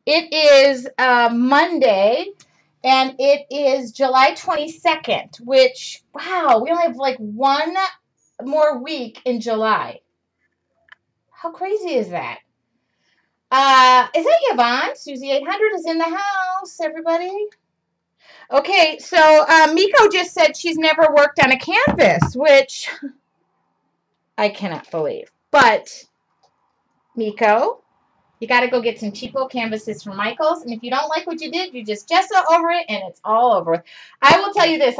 It is Monday, and it is July 22nd, which, wow, we only have like one more week in July. How crazy is that? Is that Yvonne? Susie 800 is in the house, everybody. Okay, so Miko just said she's never worked on a canvas, which I cannot believe. But, Miko, you got to go get some cheapo canvases from Michaels, and if you don't like what you did, you just gesso over it, and it's all over with. I will tell you this: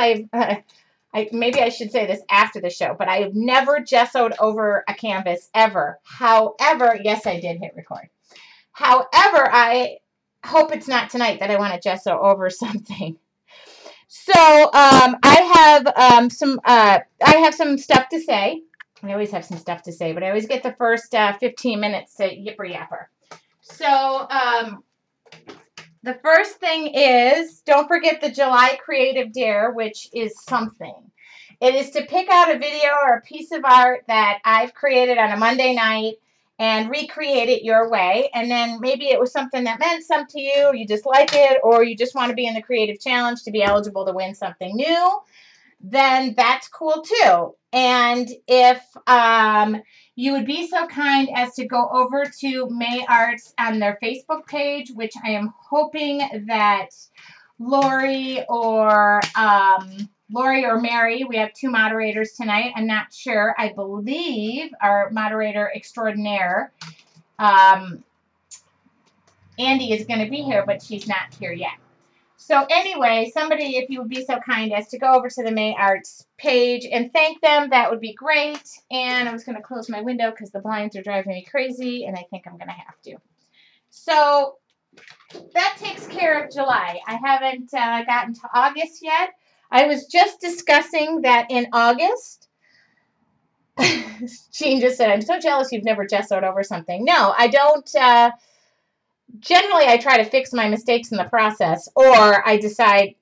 maybe I should say this after the show, but I have never gessoed over a canvas ever. However, yes, I did hit record. However, I hope it's not tonight that I want to gesso over something. So I have some stuff to say. I always have some stuff to say, but I always get the first 15 minutes to yipper yapper. So, the first thing is, don't forget the July Creative Dare, which is something. It is to pick out a video or a piece of art that I've created on a Monday night and recreate it your way. And then maybe it was something that meant something to you, you just like it, or you just want to be in the creative challenge to be eligible to win something new. Then that's cool too. And if you would be so kind as to go over to May Arts on their Facebook page, which I am hoping that Lori or Mary, we have two moderators tonight. I'm not sure. I believe our moderator extraordinaire, Andy, is going to be here, but she's not here yet. So anyway, somebody, if you would be so kind as to go over to the May Arts page and thank them, that would be great. And I was going to close my window because the blinds are driving me crazy, and I think I'm going to have to. So that takes care of July. I haven't gotten to August yet. I was just discussing that in August. Jean just said, I'm so jealous you've never gessoed over something. No, I don't. Generally, I try to fix my mistakes in the process, or I decide,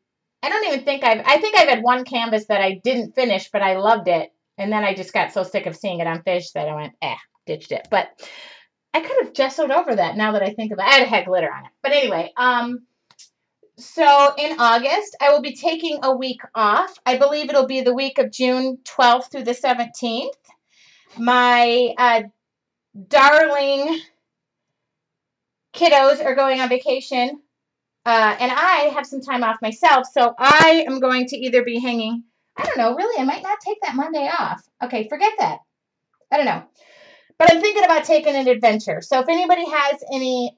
I think I've had one canvas that I didn't finish, but I loved it, and then I just got so sick of seeing it on fish that I went, ditched it. But I could have gessoed over that now that I think of it. I had glitter on it. But anyway, so in August, I will be taking a week off. I believe it'll be the week of June 12th through the 17th. My darling kiddos are going on vacation, and I have some time off myself, so I am going to either be hanging, I don't know, really, I might not take that Monday off. Okay, forget that. I don't know. But I'm thinking about taking an adventure. So if anybody has any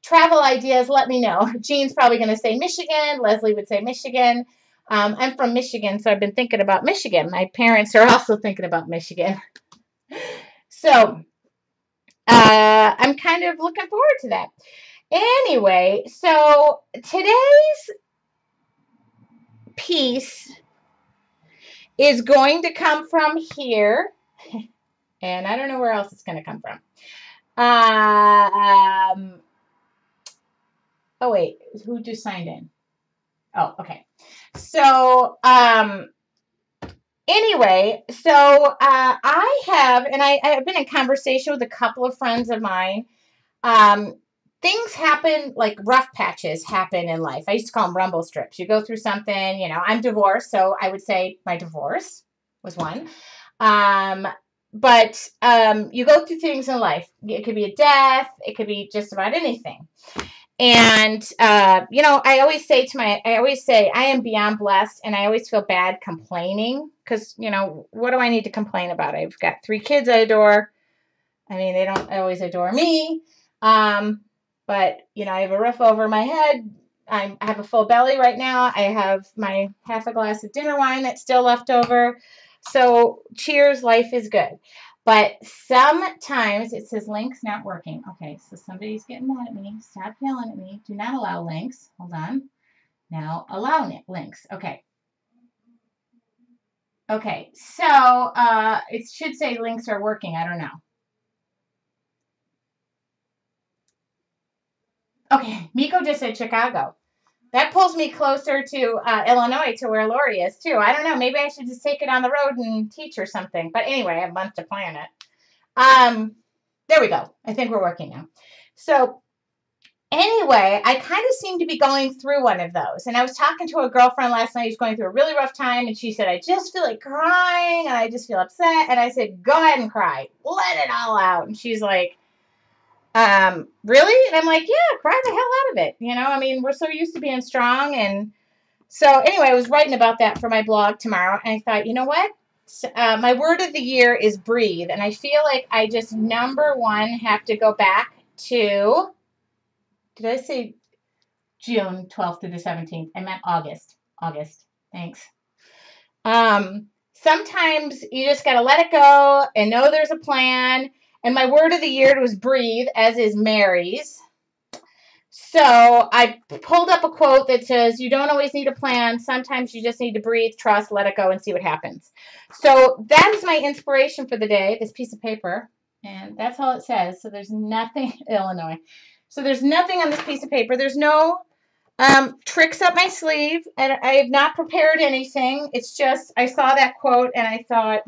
travel ideas, let me know. Jean's probably going to say Michigan. Leslie would say Michigan. I'm from Michigan, so I've been thinking about Michigan. My parents are also thinking about Michigan. So I'm kind of looking forward to that. Anyway, so today's piece is going to come from here, and I don't know where else it's going to come from. Oh, wait, who just signed in? Oh, okay. So, anyway, so I have been in conversation with a couple of friends of mine. Things happen, like rough patches happen in life. I used to call them rumble strips. You go through something, I'm divorced, so I would say my divorce was one. But you go through things in life. It could be a death. It could be just about anything. And, I always say I am beyond blessed, and I always feel bad complaining because, what do I need to complain about? I've got 3 kids I adore. I mean, they don't always adore me. But, I have a roof over my head. I have a full belly right now. I have my half a glass of dinner wine that's still left over. So, cheers, life is good. But sometimes it says links not working. Okay, so somebody's getting mad at me. Stop yelling at me. Do not allow links. Hold on. Now, allow links. Okay. Okay, so it should say links are working. I don't know. Okay, Miko just said Chicago. That pulls me closer to Illinois, to where Lori is, too. I don't know. Maybe I should just take it on the road and teach or something. But anyway, I have a month to plan it. There we go. I think we're working now. So Anyway, I kind of seem to be going through one of those. And I was talking to a girlfriend last night who's going through a really rough time. And she said, I just feel like crying and I just feel upset. And I said, go ahead and cry. Let it all out. And she's like, really? And I'm like, yeah, cry the hell out of it. You know, I mean, we're so used to being strong. And so anyway, I was writing about that for my blog tomorrow. And I thought, you know what? My word of the year is breathe. And I feel like I just, number one, have to go back to... Did I say June 12th through the 17th? I meant August. August. Thanks. Sometimes you just got to let it go and know there's a plan. And my word of the year was breathe, as is Mary's. So I pulled up a quote that says, you don't always need a plan. Sometimes you just need to breathe, trust, let it go, and see what happens. So that is my inspiration for the day, this piece of paper. And that's all it says. So there's nothing, Illinois. So there's nothing on this piece of paper. There's no tricks up my sleeve, and I have not prepared anything. It's just I saw that quote, and I thought,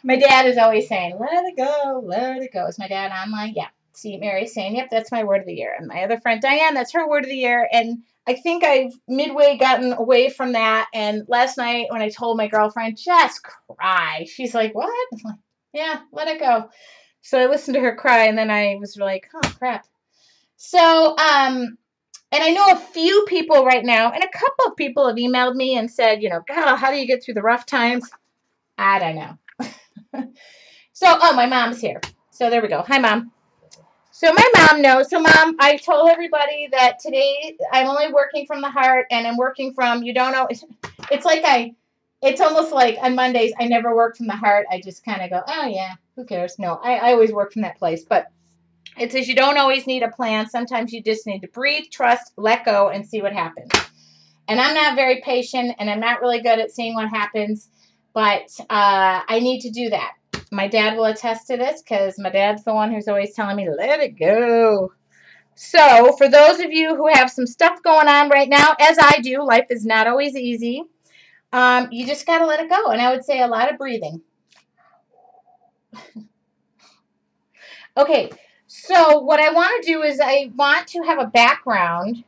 My dad is always saying, let it go, let it go. Is my dad online? Yeah. See, Mary's saying, yep, that's my word of the year. And my other friend, Diane, that's her word of the year. And I think I've midway gotten away from that. And last night when I told my girlfriend, just cry, she's like, what? I'm like, yeah, let it go. So I listened to her cry, and then I was like, oh, crap. So, and I know a few people right now, and a couple of people have emailed me and said, you know, God, how do you get through the rough times? I don't know. So, oh, my mom's here. So there we go. Hi, Mom. So my mom knows. So, Mom, I told everybody that today I'm only working from the heart, and I'm working from, you don't know, it's like it's almost like on Mondays, I never work from the heart. I just kind of go, oh, yeah, who cares? No, I always work from that place. But it says you don't always need a plan. Sometimes you just need to breathe, trust, let go, and see what happens. And I'm not very patient, and I'm not really good at seeing what happens, but I need to do that. My dad will attest to this because my dad's the one who's always telling me, let it go. So for those of you who have some stuff going on right now, as I do, life is not always easy. You just got to let it go. And I would say a lot of breathing. Okay, so what I want to do is I want to have a background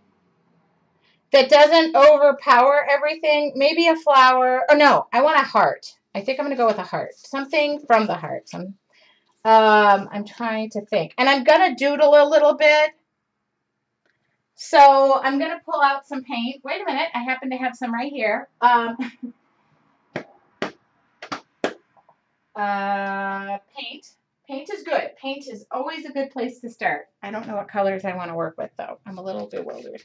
that doesn't overpower everything. Maybe a flower. Oh, no, I want a heart. I think I'm going to go with a heart. Something from the heart. I'm trying to think. And I'm going to doodle a little bit. So I'm going to pull out some paint. Wait a minute. I happen to have some right here. Paint. Paint is good. Paint is always a good place to start. I don't know what colors I want to work with, though. I'm a little bewildered.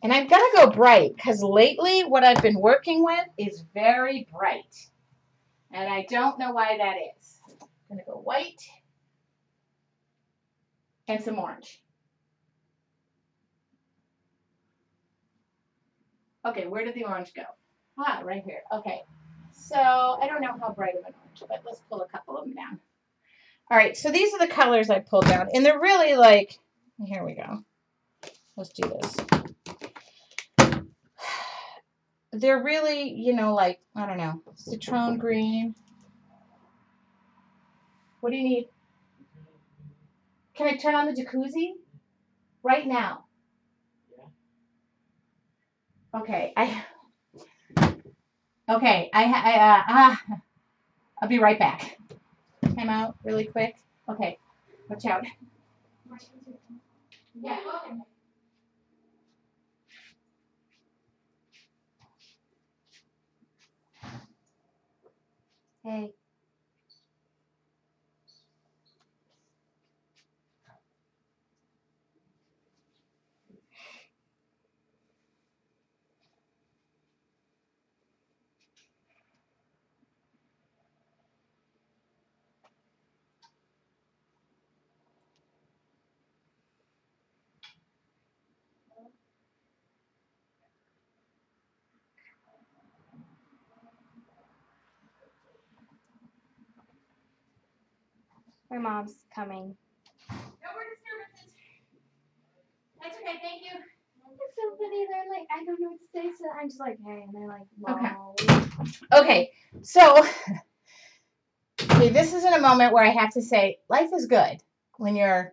And I'm going to go bright because lately what I've been working with is very bright. And I don't know why that is. I'm going to go white and some orange. Okay, where did the orange go? Ah, right here. Okay. So I don't know how bright of an orange, but let's pull a couple of them down. All right, so these are the colors I pulled down. And they're really like, here we go. Let's do this. They're really, you know, like, I don't know, citron green. What do you need? Can I turn on the jacuzzi? Right now. Okay, I'll be right back. Time out really quick. Okay, watch out. Yeah, okay. Hey. My mom's coming. No more disturbances. That's okay, thank you. It's so funny. They're like, I don't know what to say, so I'm just like, hey, and they're like, wow. Okay, so okay, this isn't a moment where I have to say life is good when you're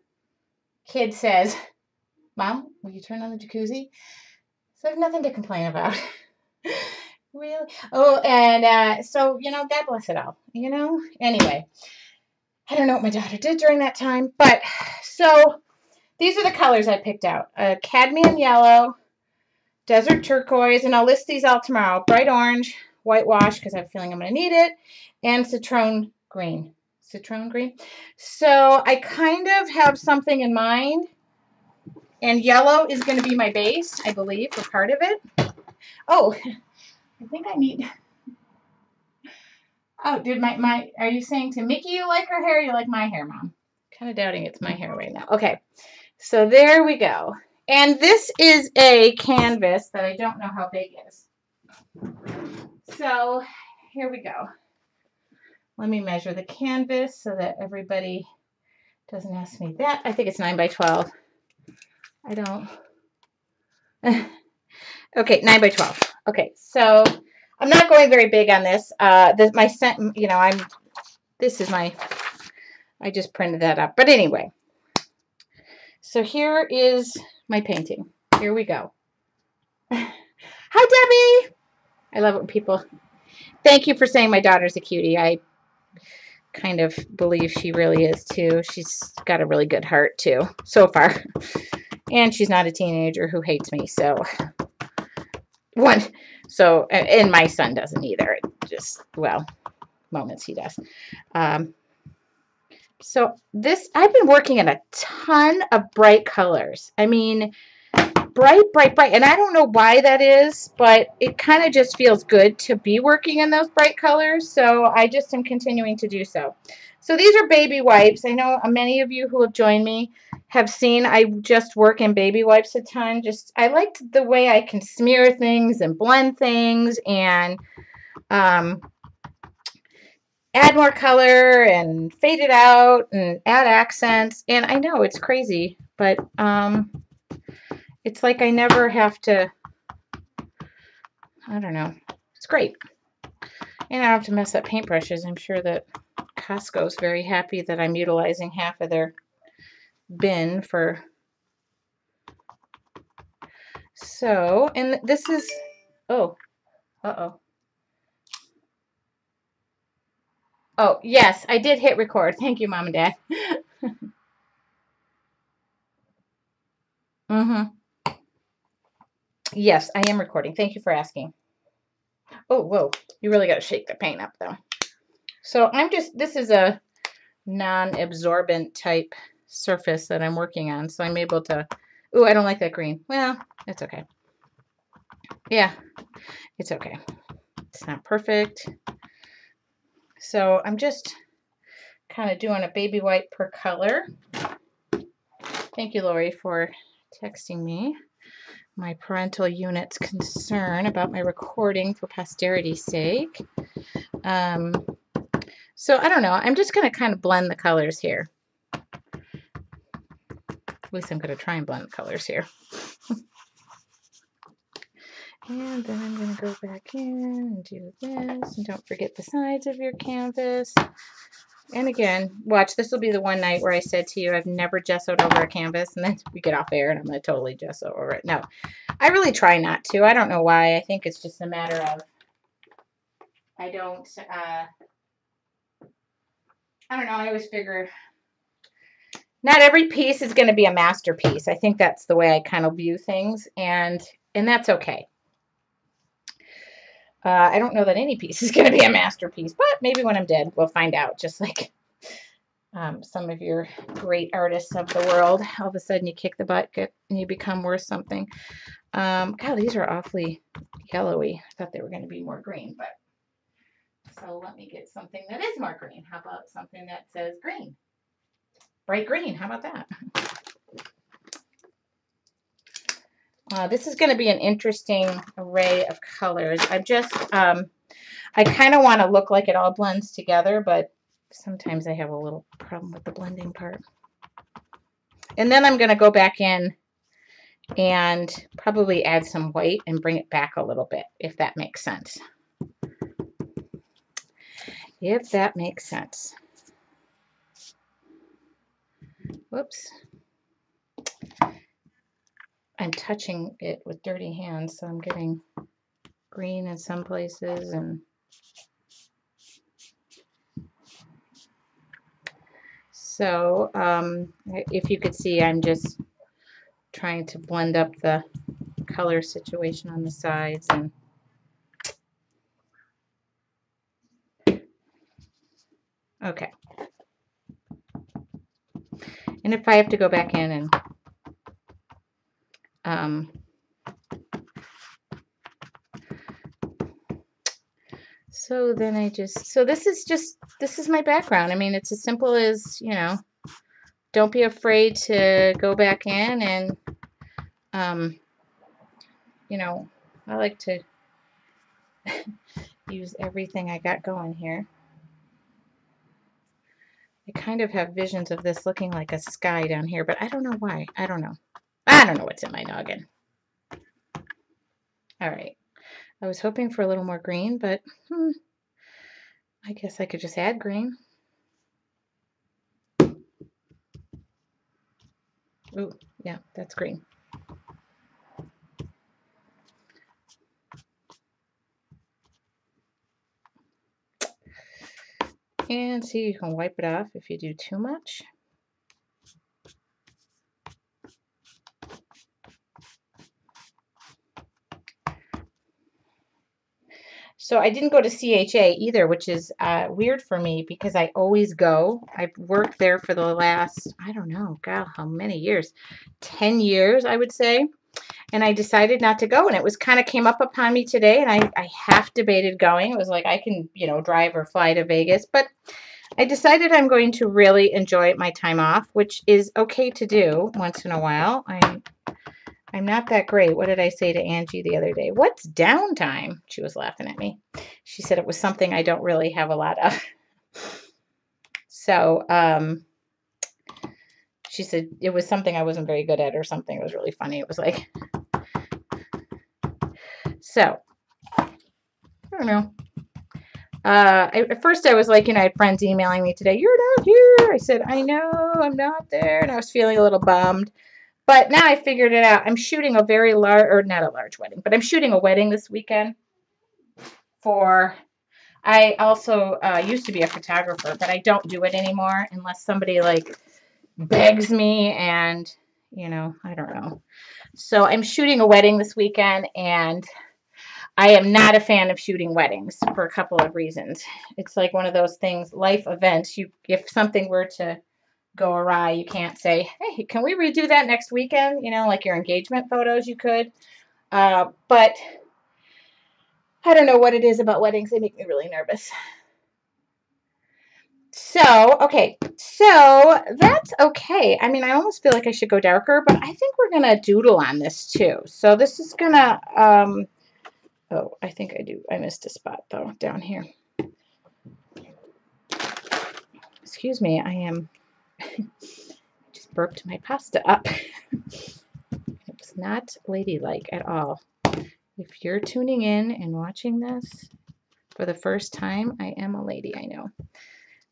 kid says, Mom, will you turn on the jacuzzi? So I have nothing to complain about. Really? Oh, and so, God bless it all, Anyway, I don't know what my daughter did during that time, but so these are the colors I picked out. Cadmium yellow, desert turquoise, and I'll list these all tomorrow. Bright orange, whitewash, because I have a feeling I'm going to need it, and citron green. Citron green. So I kind of have something in mind, and yellow is going to be my base, I believe, for part of it. Oh, I think I need... Oh, dude, are you saying to Mickey you like her hair or you like my hair, Mom? Kind of doubting it's my hair right now. Okay, so there we go. And this is a canvas that I don't know how big it is. So here we go. Let me measure the canvas so that everybody doesn't ask me that. I think it's 9 by 12. I don't. Okay, 9 by 12. Okay, so I'm not going very big on this. I just printed that up. But anyway, so here is my painting. Here we go. Hi, Debbie. I love it when people, thank you for saying my daughter's a cutie. I kind of believe she really is too. She's got a really good heart too, so far. And she's not a teenager who hates me, and my son doesn't either. Just, well, moments he does. So I've been working in a ton of bright colors. I mean, bright. And I don't know why that is, but it kind of just feels good to be working in those bright colors. So I just am continuing to do so. So these are baby wipes. I know many of you who have joined me have seen I just work in baby wipes a ton. I liked the way I can smear things and blend things and add more color and fade it out and add accents. And I know it's crazy, but it's like I never have to, I don't know. It's great. And I don't have to mess up paintbrushes. I'm sure that Costco's very happy that I'm utilizing half of their bin for. So, and this is, oh, uh-oh. Oh, yes, I did hit record. Thank you, Mom and Dad. Yes, I am recording. Thank you for asking. Oh, whoa. You really got to shake the paint up, though. So this is a non-absorbent type surface that I'm working on. So I'm able to, ooh, I don't like that green. Well, it's okay. Yeah, it's okay. It's not perfect. So I'm just kind of doing a baby wipe per color. Thank you, Lori, for texting me my parental unit's concern about my recording for posterity's sake. So I don't know. I'm just going to kind of blend the colors here. At least I'm going to try and blend the colors here. And then I'm going to go back in and do this. And don't forget the sides of your canvas. And again, watch, this will be the one night where I said to you, I've never gessoed over a canvas. And then we get off air and I'm going to totally gesso over it. No, I really try not to. I don't know why. I think it's just a matter of, I don't know. I always figure not every piece is going to be a masterpiece. I think that's the way I kind of view things. And that's okay. I don't know that any piece is going to be a masterpiece, but maybe when I'm dead, we'll find out. Just like some of your great artists of the world, all of a sudden you kick the bucket and you become worth something. God, these are awfully yellowy. I thought they were going to be more green, but so let me get something that is more green. How about something that says green? Bright green. How about that? This is going to be an interesting array of colors. I kind of want to look like it all blends together, but sometimes I have a little problem with the blending part. And then I'm going to go back in and probably add some white and bring it back a little bit, if that makes sense. If that makes sense. Whoops. I'm touching it with dirty hands, so I'm getting green in some places and so if you could see, I'm just trying to blend up the color situation on the sides and okay. And if I have to go back in and so then this is my background. I mean, it's as simple as, you know, don't be afraid to go back in and, you know, I like to use everything I got going here. I kind of have visions of this looking like a sky down here, but I don't know why. I don't know. I don't know what's in my noggin. All right. I was hoping for a little more green, but I guess I could just add green. Ooh, yeah, that's green. And see, you can wipe it off if you do too much. So I didn't go to CHA either, which is weird for me because I always go. I've worked there for the last, I don't know, God, how many years? 10 years, I would say. And I decided not to go. And it was kind of came up upon me today. And I half debated going. It was like, I can, you know, drive or fly to Vegas. But I decided I'm going to really enjoy my time off, which is okay to do once in a while. I'm not that great. What did I say to Angie the other day? What's downtime? She was laughing at me. She said it was something I don't really have a lot of. So she said it was something I wasn't very good at or something. It was really funny. It was like, so, I don't know. At first I was like, you know, I had friends emailing me today, you're not here. I said, I know, I'm not there. And I was feeling a little bummed. But now I figured it out. I'm shooting a very large, or not a large wedding, but I'm shooting a wedding this weekend for, I also used to be a photographer, but I don't do it anymore unless somebody like begs me and, you know, I don't know. So I'm shooting a wedding this weekend and I am not a fan of shooting weddings for a couple of reasons. It's like one of those things, life events. If something were to go awry, you can't say, hey, can we redo that next weekend? You know, like your engagement photos, you could. But I don't know what it is about weddings. They make me really nervous. So, okay. So that's okay. I mean, I almost feel like I should go darker, but I think we're going to doodle on this too. So this is going to, oh, I think I do. I missed a spot though, down here. Excuse me, I am just burped my pasta up. It's not ladylike at all. If you're tuning in and watching this for the first time, I am a lady, I know.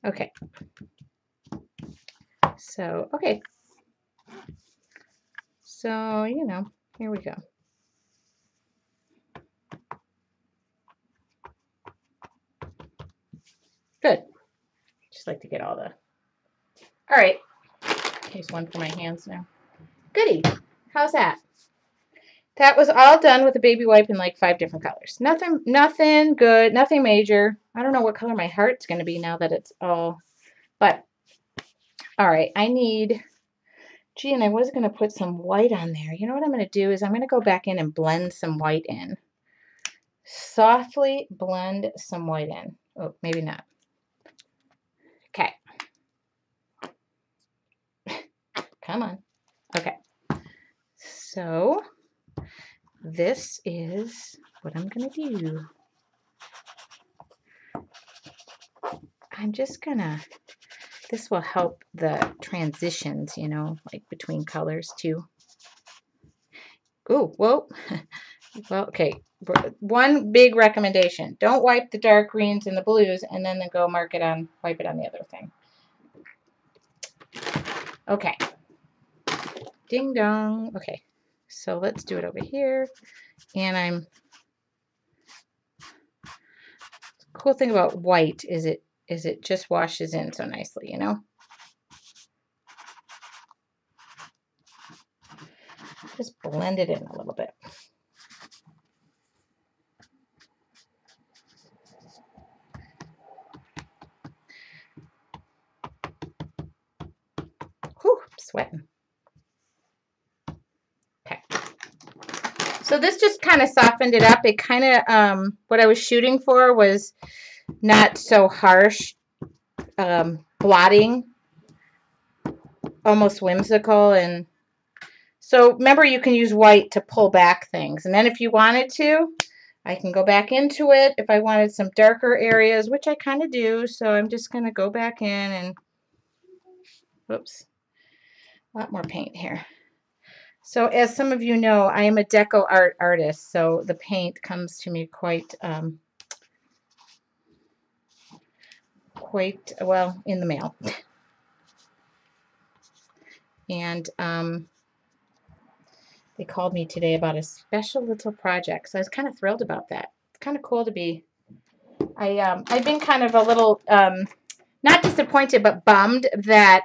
Okay. So, okay. So, you know, here we go. Good. Just like to get all the... All right. Here's one for my hands now. Goody. How's that? That was all done with a baby wipe in like 5 different colors. Nothing good, nothing major. I don't know what color my heart's going to be now that it's all, but all right, I need, gee, and I was going to put some white on there. You know what I'm going to do is I'm going to go back in and blend some white in. Softly blend some white in. Oh, maybe not. Okay. Come on. Okay. So this is what I'm going to do. I'm just going to, this will help the transitions, you know, like between colors too. Ooh, whoa. Well, okay. One big recommendation. Don't wipe the dark greens and the blues and then go wipe it on the other thing. Okay. Ding dong. Okay. So let's do it over here. And cool thing about white is it just washes in so nicely, you know? Just blend it in a little bit. Whew, I'm sweating. Okay. So this just kind of softened it up. It kind of, what I was shooting for was not so harsh, blotting, almost whimsical. And so remember, you can use white to pull back things. And then if you wanted to, I can go back into it if I wanted some darker areas, which I kind of do. So I'm just going to go back in and, whoops, a lot more paint here. So as some of you know, I am a deco art artist, so the paint comes to me quite well in the mail. And they called me today about a special little project, so I was kind of thrilled about that. It's kind of cool to be. I've been kind of a little not disappointed, but bummed that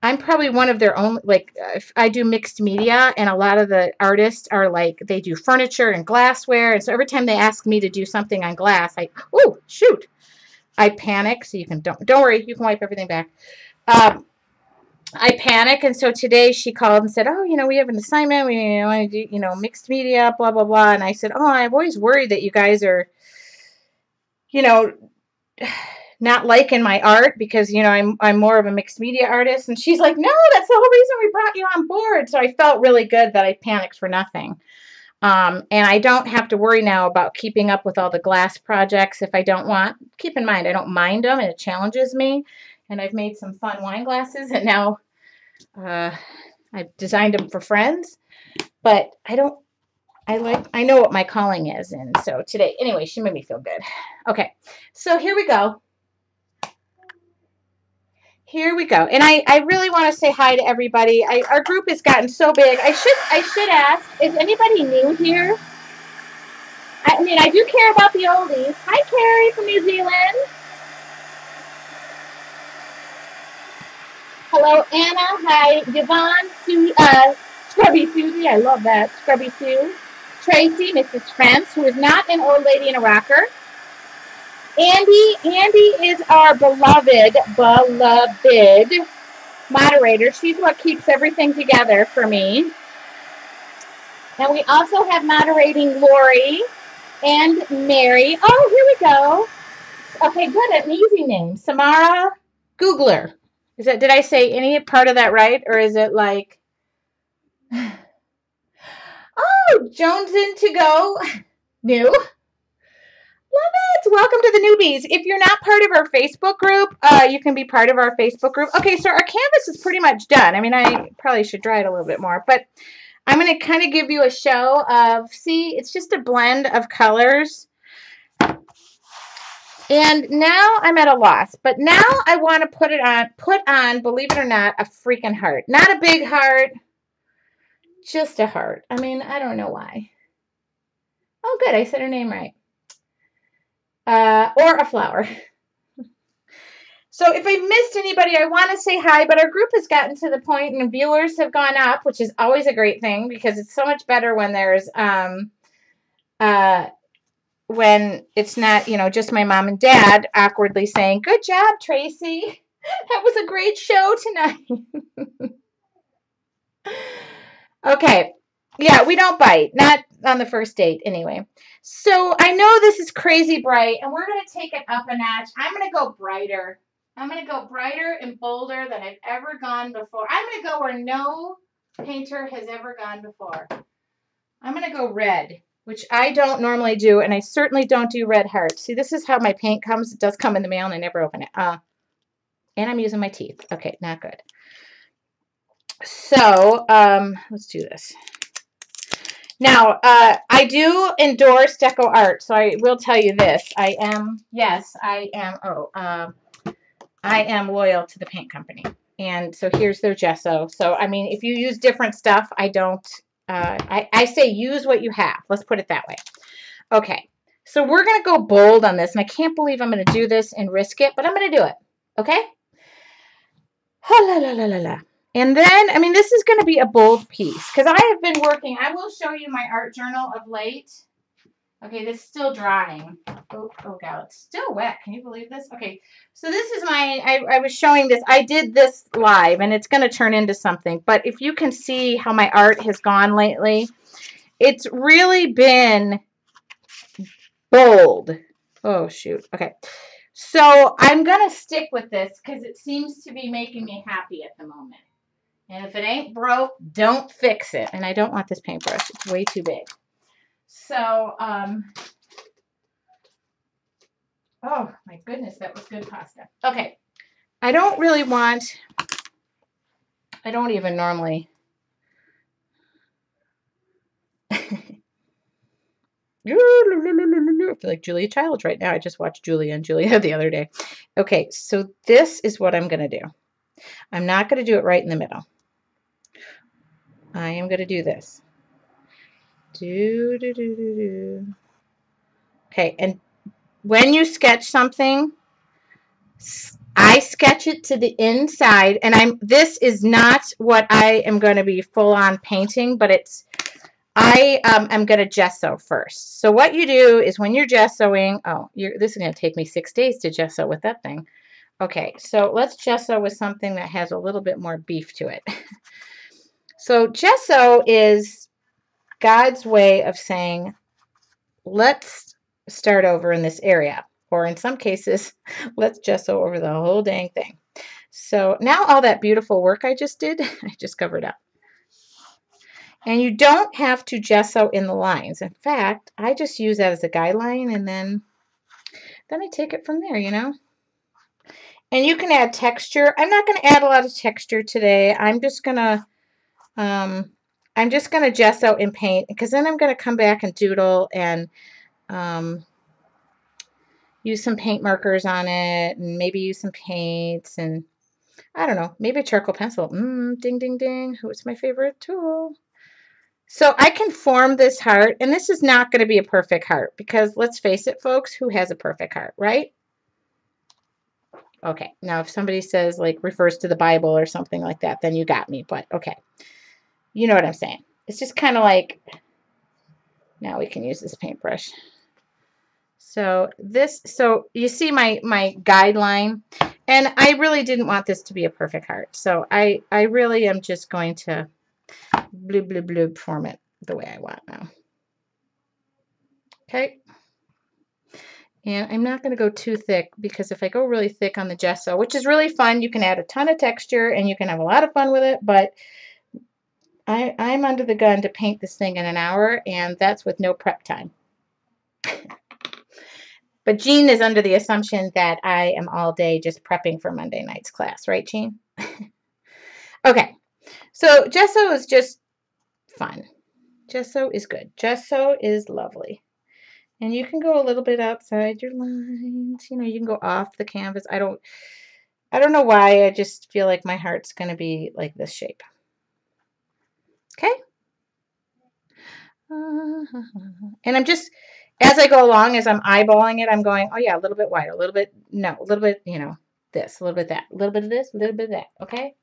I'm probably one of their only, like, I do mixed media, and a lot of the artists are like, they do furniture and glassware, and so every time they ask me to do something on glass, I panic. So you can, don't worry, you can wipe everything back. I panic, and so today she called and said, oh, you know, we have an assignment, we want to do, you know, mixed media, blah, blah, blah, and I said, oh, I've always worried that you guys are, you know, not liking my art because, you know, I'm more of a mixed media artist. And she's like, no, that's the whole reason we brought you on board. So I felt really good that I panicked for nothing. And I don't have to worry now about keeping up with all the glass projects if I don't want. Keep in mind, I don't mind them, and it challenges me. And I've made some fun wine glasses, and now I've designed them for friends. But I know what my calling is. And so today, anyway, she made me feel good. Okay, so here we go. Here we go. And I really want to say hi to everybody. Our group has gotten so big. I should ask, is anybody new here? I mean, I do care about the oldies. Hi, Carrie from New Zealand. Hello, Anna. Hi, Yvonne. Scrubby Susie. I love that. Scrubby Sue. Tracy, Mrs. Trent, who is not an old lady in a rocker. Andy is our beloved moderator. She's what keeps everything together for me. And we also have moderating Lori and Mary. Oh, here we go. Okay, good. An easy name. Samara Googler. Did I say any part of that right? Or is it like, oh, Jones in to go. New. Love it. Welcome to the newbies. If you're not part of our Facebook group, you can be part of our Facebook group. Okay, so our canvas is pretty much done. I mean, I probably should dry it a little bit more, but I'm going to kind of give you a show of, see, it's just a blend of colors. And now I'm at a loss, but now I want to put on, believe it or not, a freaking heart. Not a big heart, just a heart. I mean, I don't know why. Oh, good. I said her name right. Or a flower. So if I missed anybody, I want to say hi, but our group has gotten to the point and viewers have gone up, which is always a great thing because it's so much better when there's, when it's not, you know, just my mom and dad awkwardly saying, good job, Tracy. That was a great show tonight. Okay. Yeah, we don't bite. Not on the first date anyway. So I know this is crazy bright, and we're going to take it up a notch. I'm going to go brighter. I'm going to go brighter and bolder than I've ever gone before. I'm going to go where no painter has ever gone before. I'm going to go red, which I don't normally do, and I certainly don't do red hearts. See, this is how my paint comes. It does come in the mail, and I never open it. And I'm using my teeth. Okay, not good. So let's do this. Now, I do endorse deco art, so I will tell you this. I am loyal to the paint company. And so here's their gesso. So, I mean, if you use different stuff, I don't, I say use what you have. Let's put it that way. Okay. So we're going to go bold on this. And I can't believe I'm going to do this and risk it, but I'm going to do it. Okay. Oh, la, la, la, la, la. And then, I mean, this is going to be a bold piece because I have been working. I will show you my art journal of late. Okay, this is still drying. Oh God, it's still wet. Can you believe this? Okay, so this is I was showing this. I did this live, and it's going to turn into something. But if you can see how my art has gone lately, it's really been bold. Oh, shoot. Okay, so I'm going to stick with this because it seems to be making me happy at the moment. And if it ain't broke, don't fix it. And I don't want this paintbrush. It's way too big. So, oh my goodness, that was good pasta. Okay. I don't really want, I don't even normally. I feel like Julia Childs right now. I just watched Julia and Julia the other day. Okay, so this is what I'm going to do. I'm not going to do it right in the middle. I am going to do this. Okay, and when you sketch something, I sketch it to the inside, and this is not what I am going to be full on painting, but I am going to gesso first. So what you do is when you're gessoing, this is going to take me 6 days to gesso with that thing. Okay, so let's gesso with something that has a little bit more beef to it. So gesso is God's way of saying, let's start over in this area. Or in some cases, let's gesso over the whole dang thing. So now all that beautiful work I just did, I just covered up. And you don't have to gesso in the lines. In fact, I just use that as a guideline, and then I take it from there, you know. And you can add texture. I'm not going to add a lot of texture today. I'm just going to gesso and paint, because then I'm going to come back and doodle and use some paint markers on it, and maybe use some paints, and I don't know, maybe a charcoal pencil. Ding, ding, ding. What's my favorite tool? So I can form this heart, and this is not going to be a perfect heart because let's face it, folks, who has a perfect heart, right? Okay, now if somebody says, like, refers to the Bible or something like that, then you got me, but okay. You know what I'm saying. It's just kind of like, now we can use this paintbrush. So you see my guideline, and I really didn't want this to be a perfect heart. So I really am just going to bloob, bloob, bloob form it the way I want now. Okay. And I'm not going to go too thick, because if I go really thick on the gesso, which is really fun, you can add a ton of texture and you can have a lot of fun with it, but I'm under the gun to paint this thing in an hour, and that's with no prep time. But Jean is under the assumption that I am all day just prepping for Monday night's class, right, Jean? Okay, so gesso is just fun. Gesso is good. Gesso is lovely. And you can go a little bit outside your lines. You know, you can go off the canvas. I don't know why. I just feel like my heart's going to be like this shape. Okay? And I'm just, as I go along, as I'm eyeballing it, I'm going, oh yeah, a little bit wider, a little bit, no, a little bit, you know, this, a little bit that, a little bit of this, a little bit of that. Okay?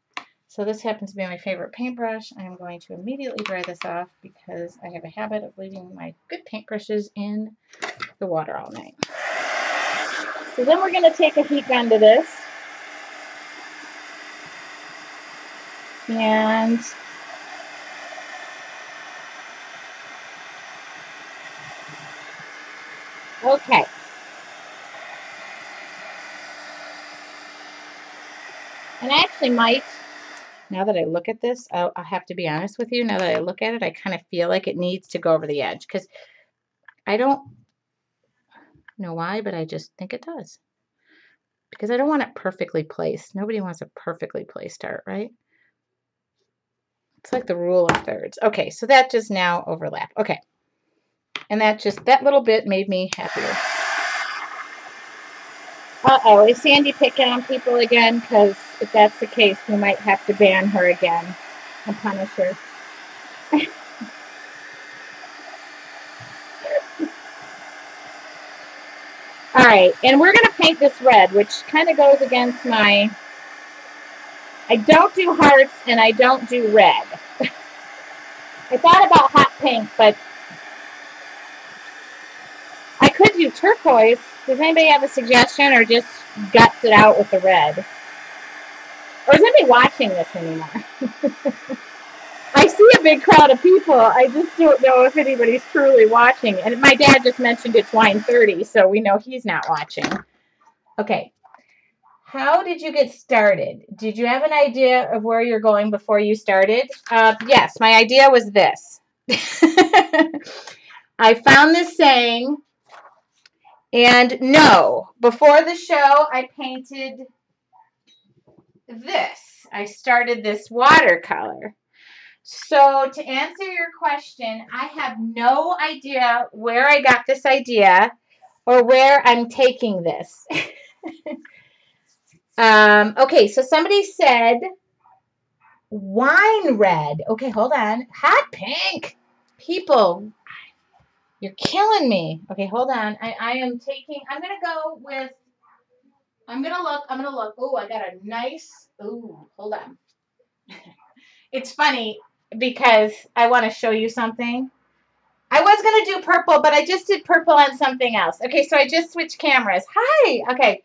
So this happens to be my favorite paintbrush. I'm going to immediately dry this off because I have a habit of leaving my good paintbrushes in the water all night. So then we're going to take a heat gun to this. And okay. And I actually might, now that I look at this, I'll have to be honest with you. Now that I look at it, I kind of feel like it needs to go over the edge, because I don't know why, but I just think it does. Because I don't want it perfectly placed. Nobody wants a perfectly placed art, right? It's like the rule of thirds. Okay, so that just now overlap. Okay. And that little bit made me happier. Uh-oh, is Sandy picking on people again? Because if that's the case, we might have to ban her again and punish her. All right, and we're going to paint this red, which kind of goes against my... I don't do hearts and I don't do red. I thought about hot pink, but I could do turquoise. Does anybody have a suggestion, or just guts it out with the red? Or is anybody watching this anymore? I see a big crowd of people. I just don't know if anybody's truly watching. And my dad just mentioned it's Wine30, so we know he's not watching. Okay. How did you get started? Did you have an idea of where you're going before you started? Yes, my idea was this. I found this saying, and no, before the show, I painted this. I started this watercolor. So to answer your question, I have no idea where I got this idea or where I'm taking this. Okay, so somebody said wine red. Okay, hold on. Hot pink. People, you're killing me. Okay, hold on. I am taking, I'm going to go with, I'm going to look. Oh, I got a nice, ooh, hold on. It's funny because I want to show you something. I was going to do purple, but I just did purple on something else. Okay, so I just switched cameras. Hi. Okay,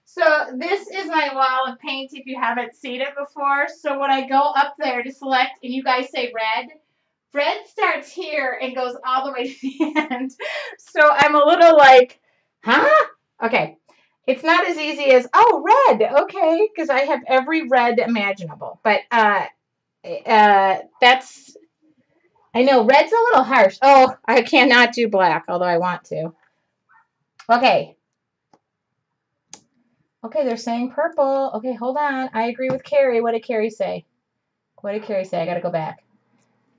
so this is my wall of paint if you haven't seen it before. So when I go up there to select, and you guys say red, red starts here and goes all the way to the end. So I'm a little like, huh? Okay. It's not as easy as, oh, red. Okay, because I have every red imaginable. But that's... I know, red's a little harsh. Oh, I cannot do black, although I want to. Okay. Okay, they're saying purple. Okay, hold on. I agree with Carrie. What did Carrie say? What did Carrie say? I got to go back.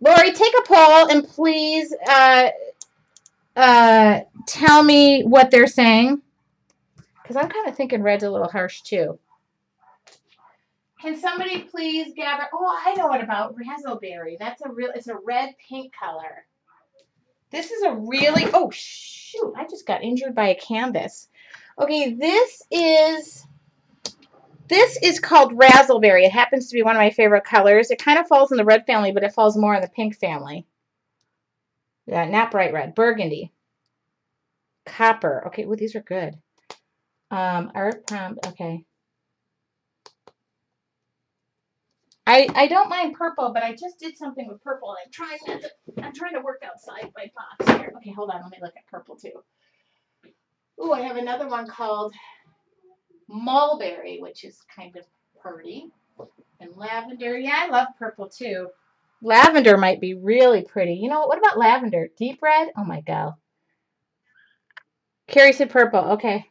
Lori, take a poll and please tell me what they're saying. Because I'm kind of thinking red's a little harsh, too. Can somebody please gather... Oh, I know what about raspberry. It's a red-pink color. This is a really... Oh, shoot. I just got injured by a canvas. Okay, this is called raspberry. It happens to be one of my favorite colors. It kind of falls in the red family, but it falls more in the pink family. Yeah, not bright red. Burgundy. Copper. Okay, well, these are good. Art prompt. Okay. I don't mind purple, but I just did something with purple, and I'm trying to work outside my box here. Okay, hold on. Let me look at purple, too. Ooh, I have another one called mulberry, which is kind of pretty. And lavender. Yeah, I love purple, too. Lavender might be really pretty. You know, what about lavender? Deep red? Oh, my God. Carrie said purple. Okay.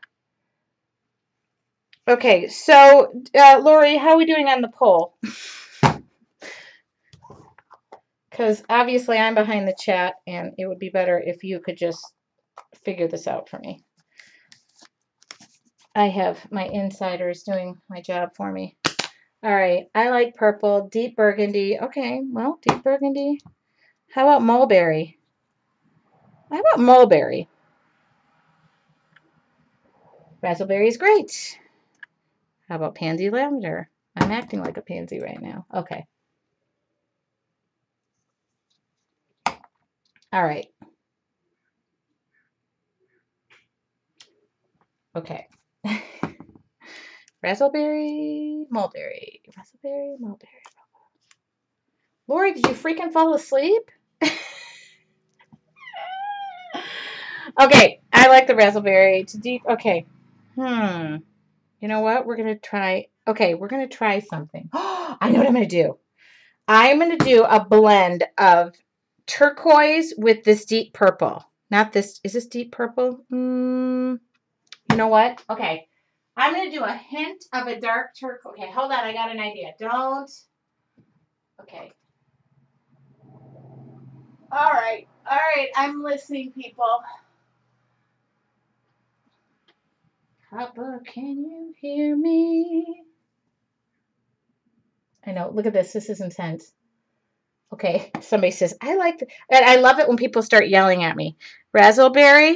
Okay, so, Lori, how are we doing on the poll? Because obviously I'm behind the chat, and it would be better if you could just figure this out for me. I have my insiders doing my job for me. All right, I like purple, deep burgundy. Okay, well, deep burgundy. How about mulberry? How about mulberry? Raspberry is great. How about pansy lavender? I'm acting like a pansy right now. Okay. All right. Okay. Raspberry, mulberry. Raspberry, mulberry. Lori, did you freaking fall asleep? Okay, I like the raspberry. To deep. Okay. You know what? We're going to try. Okay, we're going to try something. I know what I'm going to do. I'm going to do a blend of turquoise with this deep purple. Not this. Is this deep purple? You know what? Okay. I'm going to do a hint of a dark turquoise. Okay, hold on. I got an idea. Don't. Okay. All right. All right. I'm listening, people. Papa, can you hear me? I know. Look at this. This is intense. Okay. Somebody says, I like and I love it when people start yelling at me. Razzleberry.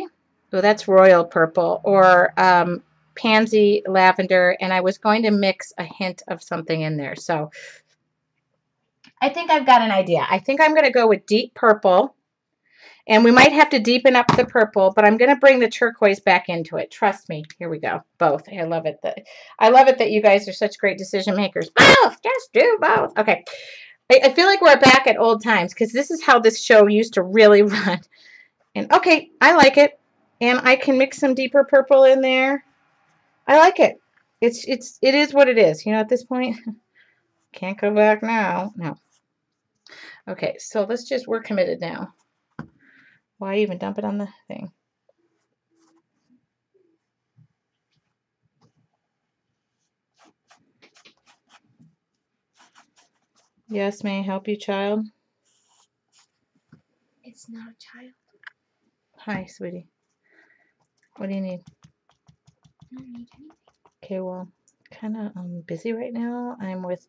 Oh, that's royal purple. Or pansy lavender. And I was going to mix a hint of something in there. So I think I've got an idea. I think I'm going to go with deep purple. And we might have to deepen up the purple, but I'm going to bring the turquoise back into it. Trust me. Here we go. Both. I love it. I love it that you guys are such great decision makers. Both. Just do both. Okay. I feel like we're back at old times because this is how this show used to really run. And okay, I like it. And I can mix some deeper purple in there. I like it. It is what it is. You know, at this point, can't go back now. No. Okay, so we're committed now. Why even dump it on the thing? Yes, may I help you, child? It's not a child. Hi, sweetie. What do you need? I don't need anything. Okay, well, kind of busy right now. I'm with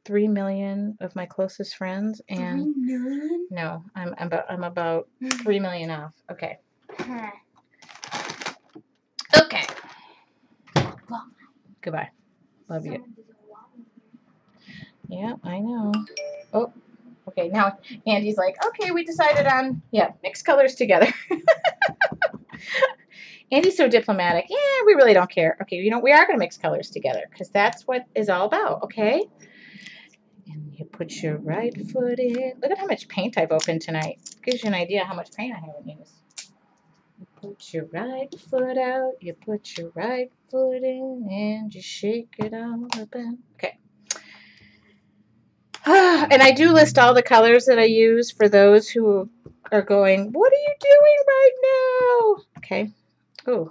3 million of my closest friends, and 3 million? no, I'm about 3 million off. Okay. Okay. Goodbye. Love you. Yeah, I know. Oh, okay. Now Andy's like, okay, we decided on mix colors together. Andy's so diplomatic. Yeah, we really don't care. Okay, you know, we are going to mix colors together because that's what it's all about, okay? And you put your right foot in. Look at how much paint I've opened tonight. Gives you an idea how much paint I haven't used. You put your right foot out. You put your right foot in and you shake it all about. Okay. And I do list all the colors that I use for those who are going, what are you doing right now? Okay. Oh.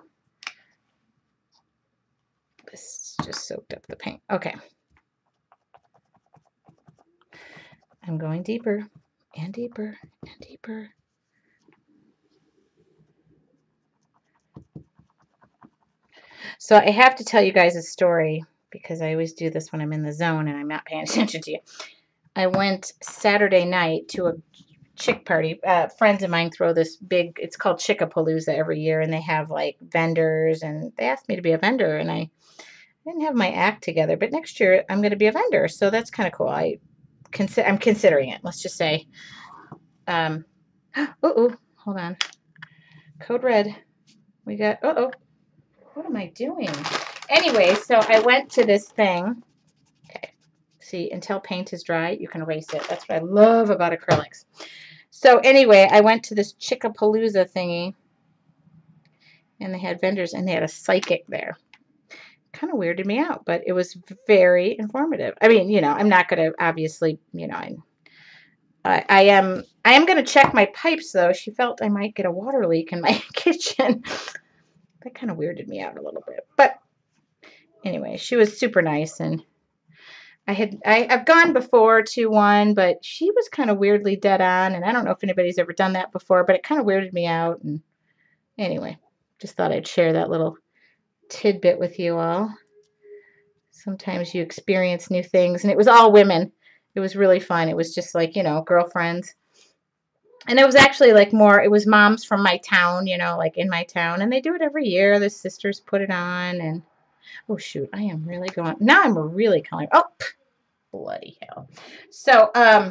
This just soaked up the paint. Okay. I'm going deeper and deeper and deeper. So I have to tell you guys a story because I always do this when I'm in the zone and I'm not paying attention to you. I went Saturday night to a chick party. Friends of mine throw this big, it's called Chickapalooza every year, and they have like vendors, and they asked me to be a vendor, and I didn't have my act together, but next year I'm going to be a vendor, so that's kind of cool. I'm considering it, let's just say. Hold on. Code red. We got, what am I doing? Anyway, so I went to this thing. Okay. See, until paint is dry, you can erase it. That's what I love about acrylics. So anyway, I went to this Chickapalooza thingy, and they had vendors, and they had a psychic there. Kind of weirded me out, but it was very informative. I mean, you know, I'm not going to obviously, you know, I am going to check my pipes though. She felt I might get a water leak in my kitchen. That kind of weirded me out a little bit. But anyway, she was super nice, and I've gone before to one, but she was kind of weirdly dead on, and I don't know if anybody's ever done that before, but it kind of weirded me out. And anyway, just thought I'd share that little tidbit with you all. Sometimes you experience new things, and it was all women. It was really fun. It was just like, you know, girlfriends. And it was actually like it was moms from my town, you know, like in my town, and they do it every year. The sisters put it on, and oh shoot, I am really going, now I'm really coloring. Oh, bloody hell. So, I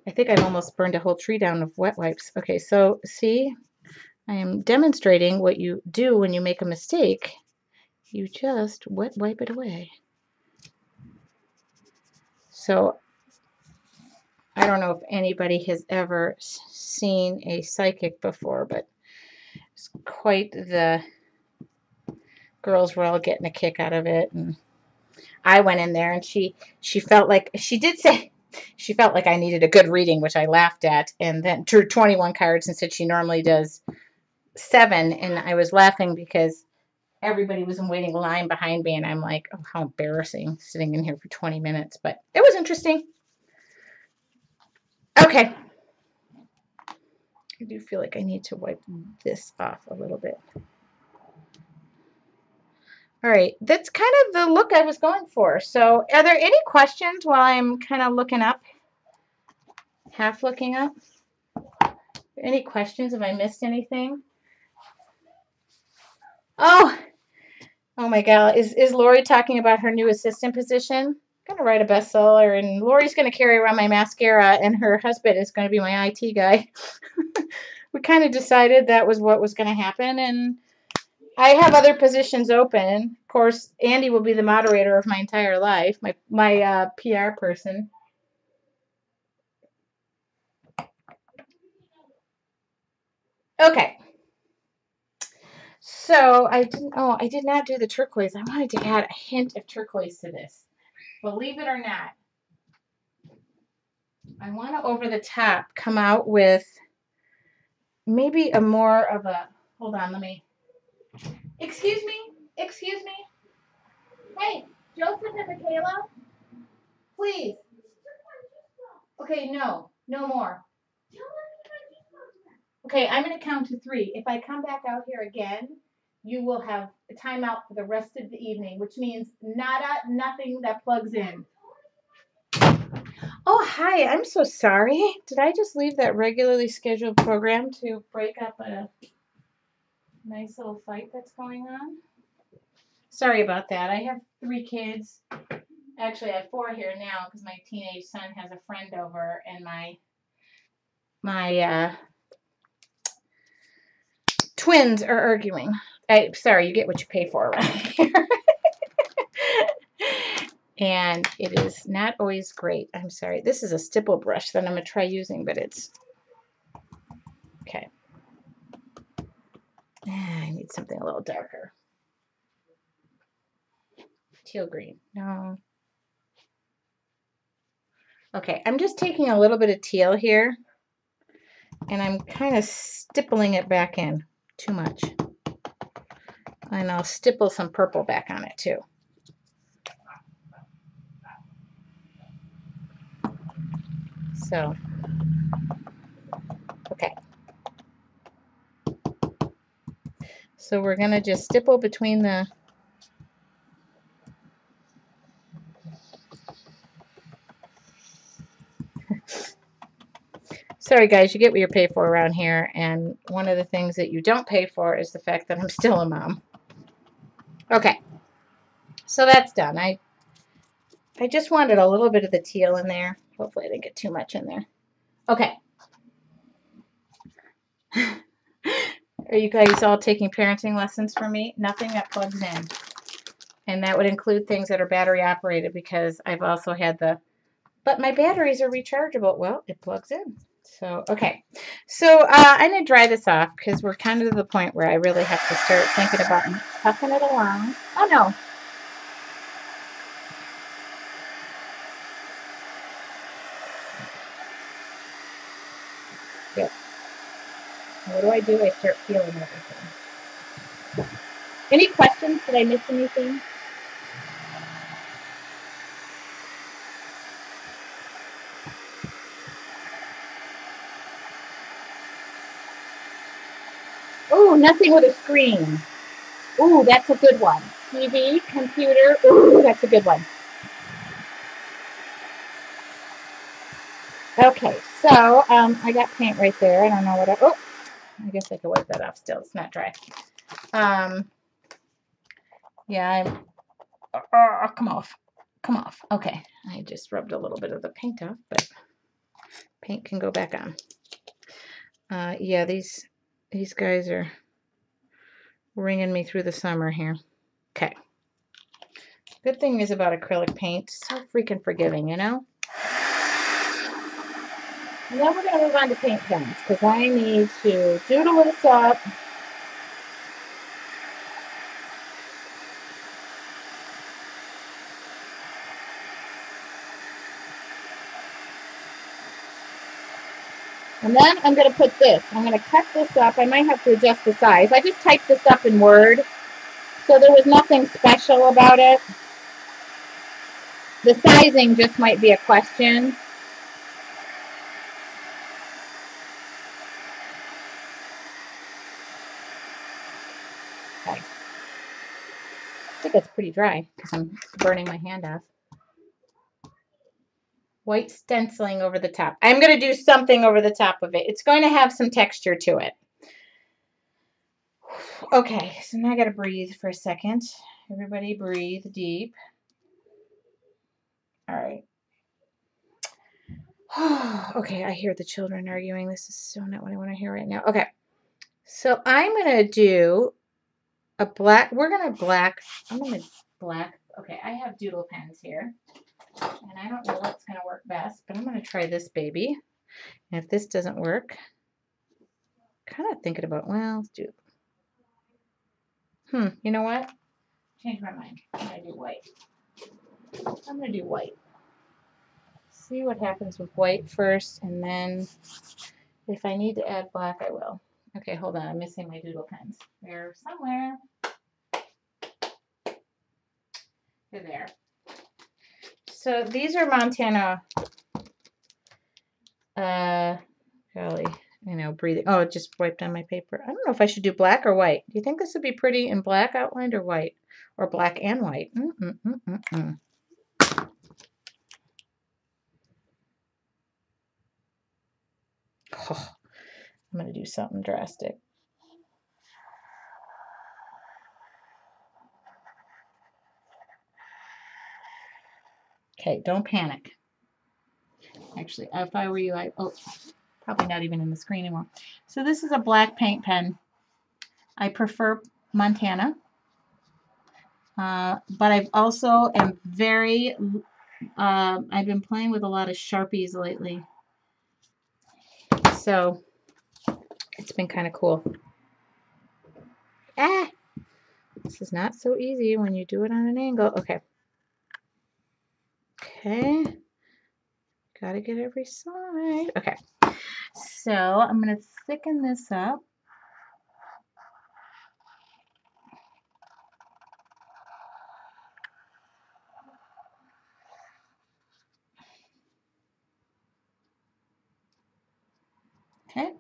think I've almost burned a whole tree down of wet wipes. Okay, so see, I am demonstrating what you do when you make a mistake. You just wet wipe it away. So I don't know if anybody has ever seen a psychic before, but it's quite the girls were all getting a kick out of it. And I went in there, and she felt like, she did say she felt like I needed a good reading, which I laughed at, and then drew 21 cards and said she normally does 7. And I was laughing because everybody was in waiting line behind me, and I'm like, oh, how embarrassing, sitting in here for 20 minutes. But it was interesting. Okay. I do feel like I need to wipe this off a little bit. All All right, that's kind of the look I was going for. So are there any questions while I'm kind of looking up, half looking up? Any questions? Have I missed anything? Oh, oh my God. Is Lori talking about her new assistant position? I'm going to write a bestseller, and Lori's going to carry around my mascara, and her husband is going to be my IT guy. We kind of decided that was what was going to happen, and I have other positions open. Of course, Andy will be the moderator of my entire life, my PR person. Okay. So I did not do the turquoise. I wanted to add a hint of turquoise to this. Believe it or not, I want to over the top come out with maybe a more of a, hold on, excuse me, excuse me. Hey, Joseph and Michaela, please. Okay, no more. Okay, I'm going to count to 3. If I come back out here again, you will have a timeout for the rest of the evening, which means nothing that plugs in. Oh, hi, I'm so sorry. Did I just leave that regularly scheduled program to break up a nice little fight that's going on? Sorry about that. I have 3 kids. Actually, I have 4 here now because my teenage son has a friend over, and my twins are arguing. Sorry, you get what you pay for around here. And it is not always great. I'm sorry. This is a stipple brush that I'm going to try using, but it's... Okay. I need something a little darker. Teal green. No. Okay, I'm just taking a little bit of teal here, and I'm kind of stippling it back in. Too much. And I'll stipple some purple back on it, too. So, okay. So we're going to just stipple between the... Sorry, guys, you get what you pay for around here, and one of the things that you don't pay for is the fact that I'm still a mom. Okay, so that's done. I just wanted a little bit of the teal in there. Hopefully I didn't get too much in there. Okay. Are you guys all taking parenting lessons from me? Nothing that plugs in. And that would include things that are battery operated, because I've also had but my batteries are rechargeable. Well, it plugs in. So, okay. So I'm going to dry this off because we're kind of to the point where I really have to start thinking about puffing it along. Oh, no. Good. What do? I start feeling everything. Any questions? Did I miss anything? Oh, nothing with a screen. Ooh, that's a good one. TV, computer. Ooh, that's a good one. Okay, so I got paint right there. I don't know what I guess I could wipe that off still. It's not dry. Yeah, come off. Come off. Okay, I just rubbed a little bit of the paint off, but paint can go back on. Yeah, these guys are ringing me through the summer here. Okay. Good thing is about acrylic paint, so freaking forgiving, you know? And then we're going to move on to paint pens, because I need to doodle this up. And then I'm going to put this. I'm going to cut this up. I might have to adjust the size. I just typed this up in Word, so there was nothing special about it. The sizing just might be a question. Okay. I think that's pretty dry because I'm burning my hand off. White stenciling over the top. I'm going to do something over the top of it. It's going to have some texture to it. Okay, so now I got to breathe for a second. Everybody breathe deep. All right. Okay, I hear the children arguing. This is so not what I want to hear right now. Okay, so I'm going to do a black. We're going to black. I'm going to black. Okay, I have doodle pens here. And I don't know what's going to work best, but I'm going to try this baby. And if this doesn't work, kind of thinking about, well, let's do. You know what? Change my mind. I'm going to do white. I'm going to do white. See what happens with white first, and then if I need to add black, I will. Okay, hold on. I'm missing my doodle pens. They're somewhere. They're there. So these are Montana, golly, breathing. Oh, it just wiped on my paper. I don't know if I should do black or white. Do you think this would be pretty in black outlined or white? Or black and white? Oh, I'm going to do something drastic. Okay, don't panic. Actually, if I were you, probably not even in the screen anymore. So this is a black paint pen. I prefer Montana, but I've also am very, I've been playing with a lot of Sharpies lately. So it's been kind of cool. This is not so easy when you do it on an angle. Okay. Okay. Got to get every side. Okay. So I'm going to thicken this up. Okay.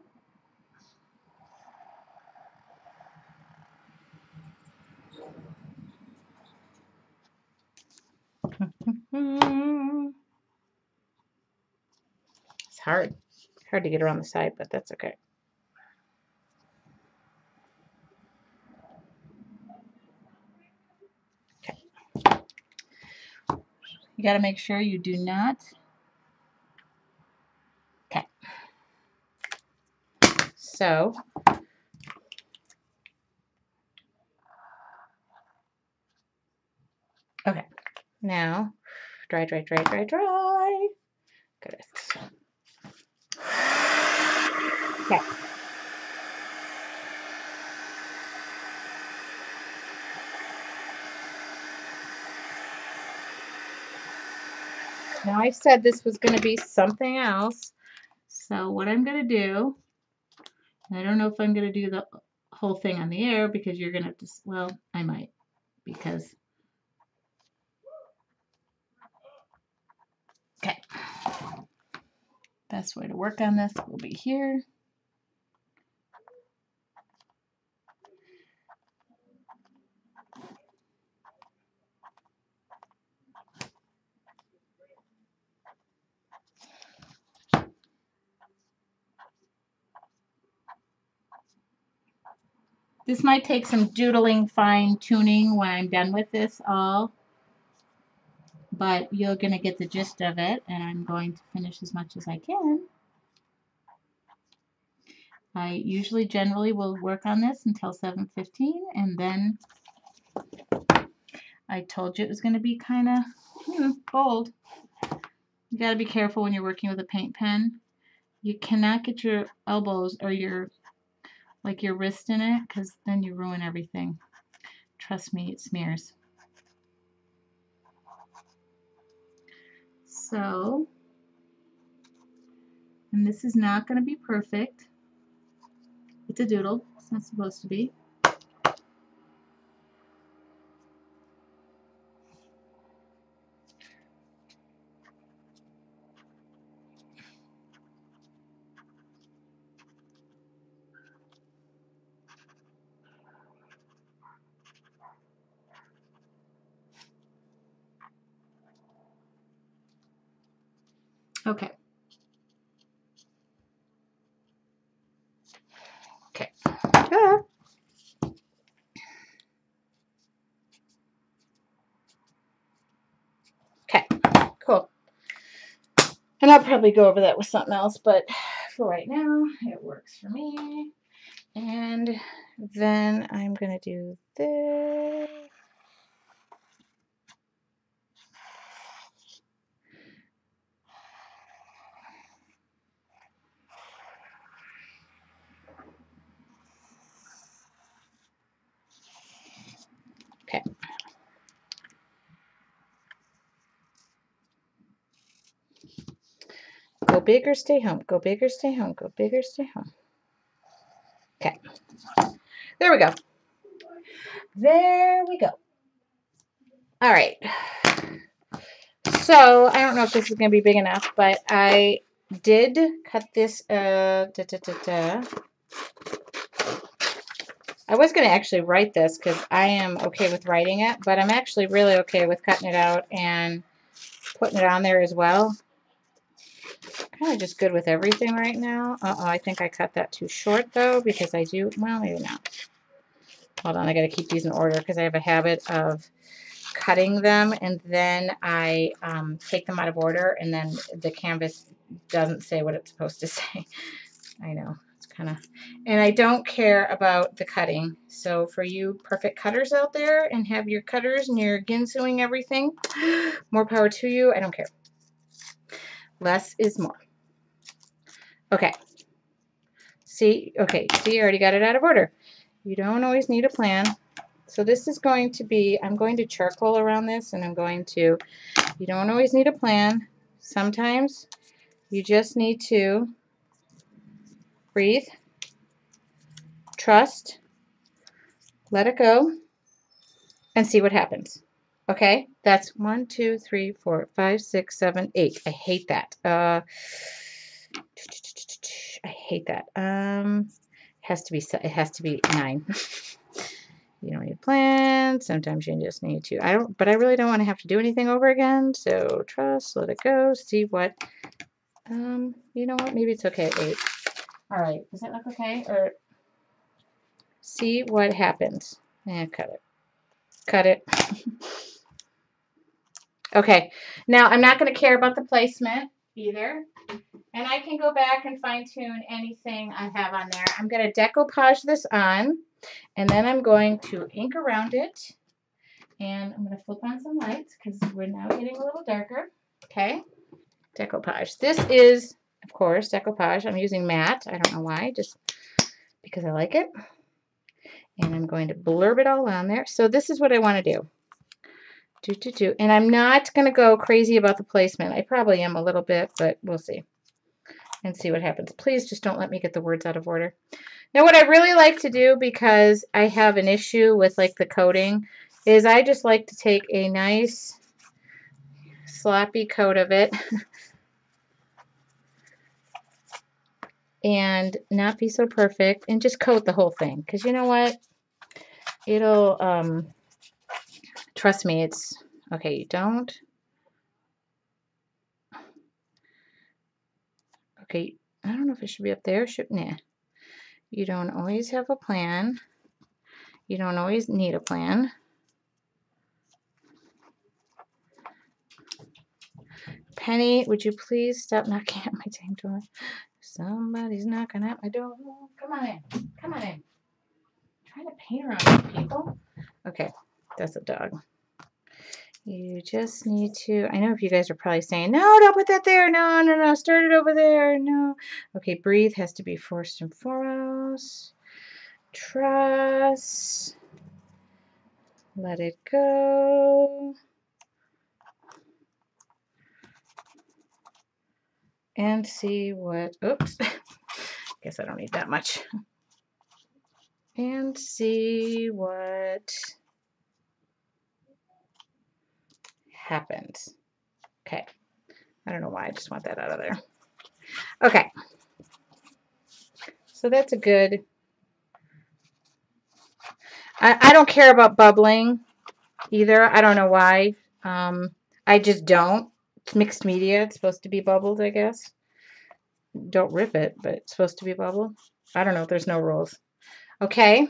It's hard. Hard to get around the side, but that's okay. Okay. You got to make sure you do not. Okay. So okay. Now dry. Good. Okay. Now I said this was going to be something else. So what I'm going to do, I don't know if I'm going to do the whole thing on the air because you're going to have to, well, I might because, okay. Best way to work on this will be here. This might take some doodling, fine tuning when I'm done with this all, but you're going to get the gist of it, and I'm going to finish as much as I can. I usually generally will work on this until 7:15, and then I told you it was going to be kind of bold. You got to be careful when you're working with a paint pen. You cannot get your elbows or your wrist in it because then you ruin everything. Trust me, it smears. So, and this is not going to be perfect. It's a doodle. It's not supposed to be. Okay. Okay. Ah. Okay. Cool. And I'll probably go over that with something else, but for right now, it works for me. And then I'm going to do this. Okay. Go big or stay home. Go big or stay home. Go big or stay home. Okay. There we go. There we go. All right. So I don't know if this is going to be big enough, but I did cut this. I was going to actually write this because I am okay with writing it, but I'm actually really okay with cutting it out and putting it on there as well. Kind of just good with everything right now. I think I cut that too short though, because I do, well, maybe not. Hold on, I got to keep these in order because I have a habit of cutting them and then I take them out of order and then the canvas doesn't say what it's supposed to say. I know, it's kind of, and I don't care about the cutting. So for you perfect cutters out there and have your cutters and your ginsuing everything, more power to you. I don't care. Less is more. Okay. See, okay, see, I already got it out of order. You don't always need a plan. So this is going to be, I'm going to charcoal around this and I'm going to, you don't always need a plan. Sometimes you just need to breathe, trust, let it go, and see what happens. Okay, that's 1, 2, 3, 4, 5, 6, 7, 8. I hate that. I hate that. It has to be 9. You don't need a plan. Sometimes you just need to. But I really don't want to have to do anything over again. So trust, let it go, see what. You know what? Maybe it's okay at 8. All right. Does that look okay? Or see what happens. And cut it. Cut it. Okay. Now I'm not going to care about the placement either. And I can go back and fine tune anything I have on there. I'm going to decoupage this on. And then I'm going to ink around it. And I'm going to flip on some lights because we're now getting a little darker. Okay. Decoupage. This is, of course, decoupage. I'm using matte. I don't know why. Just because I like it. And I'm going to blurb it all on there. So this is what I want to do. And I'm not going to go crazy about the placement. I probably am a little bit, but we'll see. And see what happens. Please just don't let me get the words out of order. Now what I really like to do, because I have an issue with like the coding, is I just like to take a nice sloppy coat of it and not be so perfect and just coat the whole thing. Because you know what? It'll, trust me, it's, okay, you don't. Okay, I don't know if it should be up there. Nah. You don't always have a plan. You don't always need a plan. Penny, would you please stop knocking at my dang door? Somebody's knocking at my door. Come on in. Come on in. I'm trying to paint around people. Okay, that's a dog. You just need to, I know if you guys are probably saying, no, don't put that there. No, no, no, start it over there. No. Okay, breathe has to be first and foremost. Trust. Let it go. And see what, oops. Guess I don't need that much. And see what happens. Okay. I don't know why. I just want that out of there. Okay. So that's a good. I don't care about bubbling either. I don't know why. I just don't. It's mixed media. It's supposed to be bubbled, I guess. Don't rip it, but it's supposed to be bubbled. I don't know. There's no rules. Okay.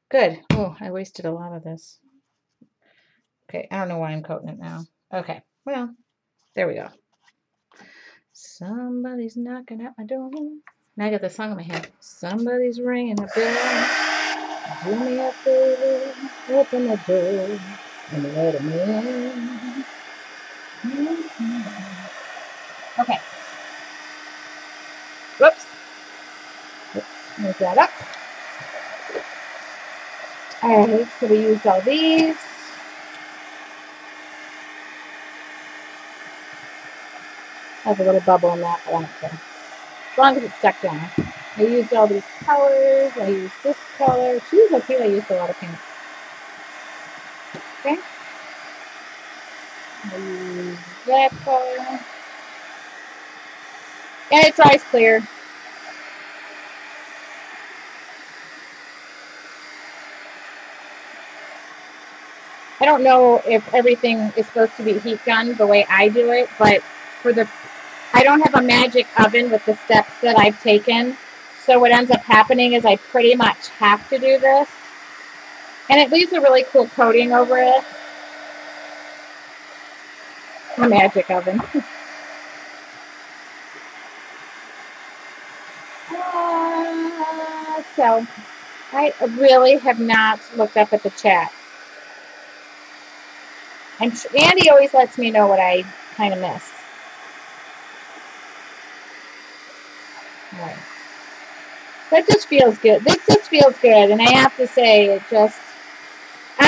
Good. Oh, I wasted a lot of this. Okay. I don't know why I'm coating it now. Okay. Well, there we go. Somebody's knocking at my door. Now I got the song in my head. Somebody's ringing the bell. Do me a favor. Open the door and let him in. Okay. Whoops. Move that up. Alright, so we used all these. I have a little bubble in that, but I don't care. As long as it's stuck down. I used all these colors. I used this color. She was okay. I used a lot of pink. Okay. I used that color. And it dries clear. I don't know if everything is supposed to be heat gun the way I do it, but I don't have a magic oven with the steps that I've taken. So what ends up happening is I pretty much have to do this. And it leaves a really cool coating over it. A magic oven. So I really have not looked up at the chat. Andy always lets me know what I kind of miss. All right. That just feels good. This just feels good. And I have to say, I'm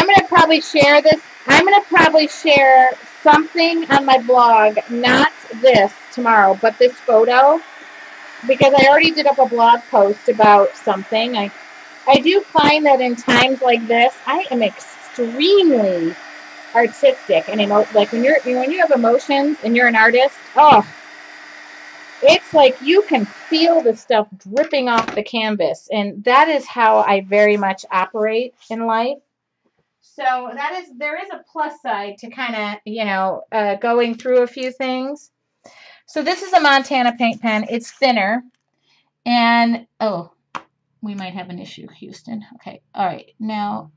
going to probably share this. I'm going to probably share something on my blog, not this tomorrow, but this photo, because I already did up a blog post about something. I do find that in times like this, I am extremely artistic and like when you have emotions and you're an artist, it's like you can feel the stuff dripping off the canvas, and that is how I very much operate in life. So there is a plus side to kind of going through a few things. So this is a Montana paint pen. It's thinner, and we might have an issue, Houston. Okay, all right now.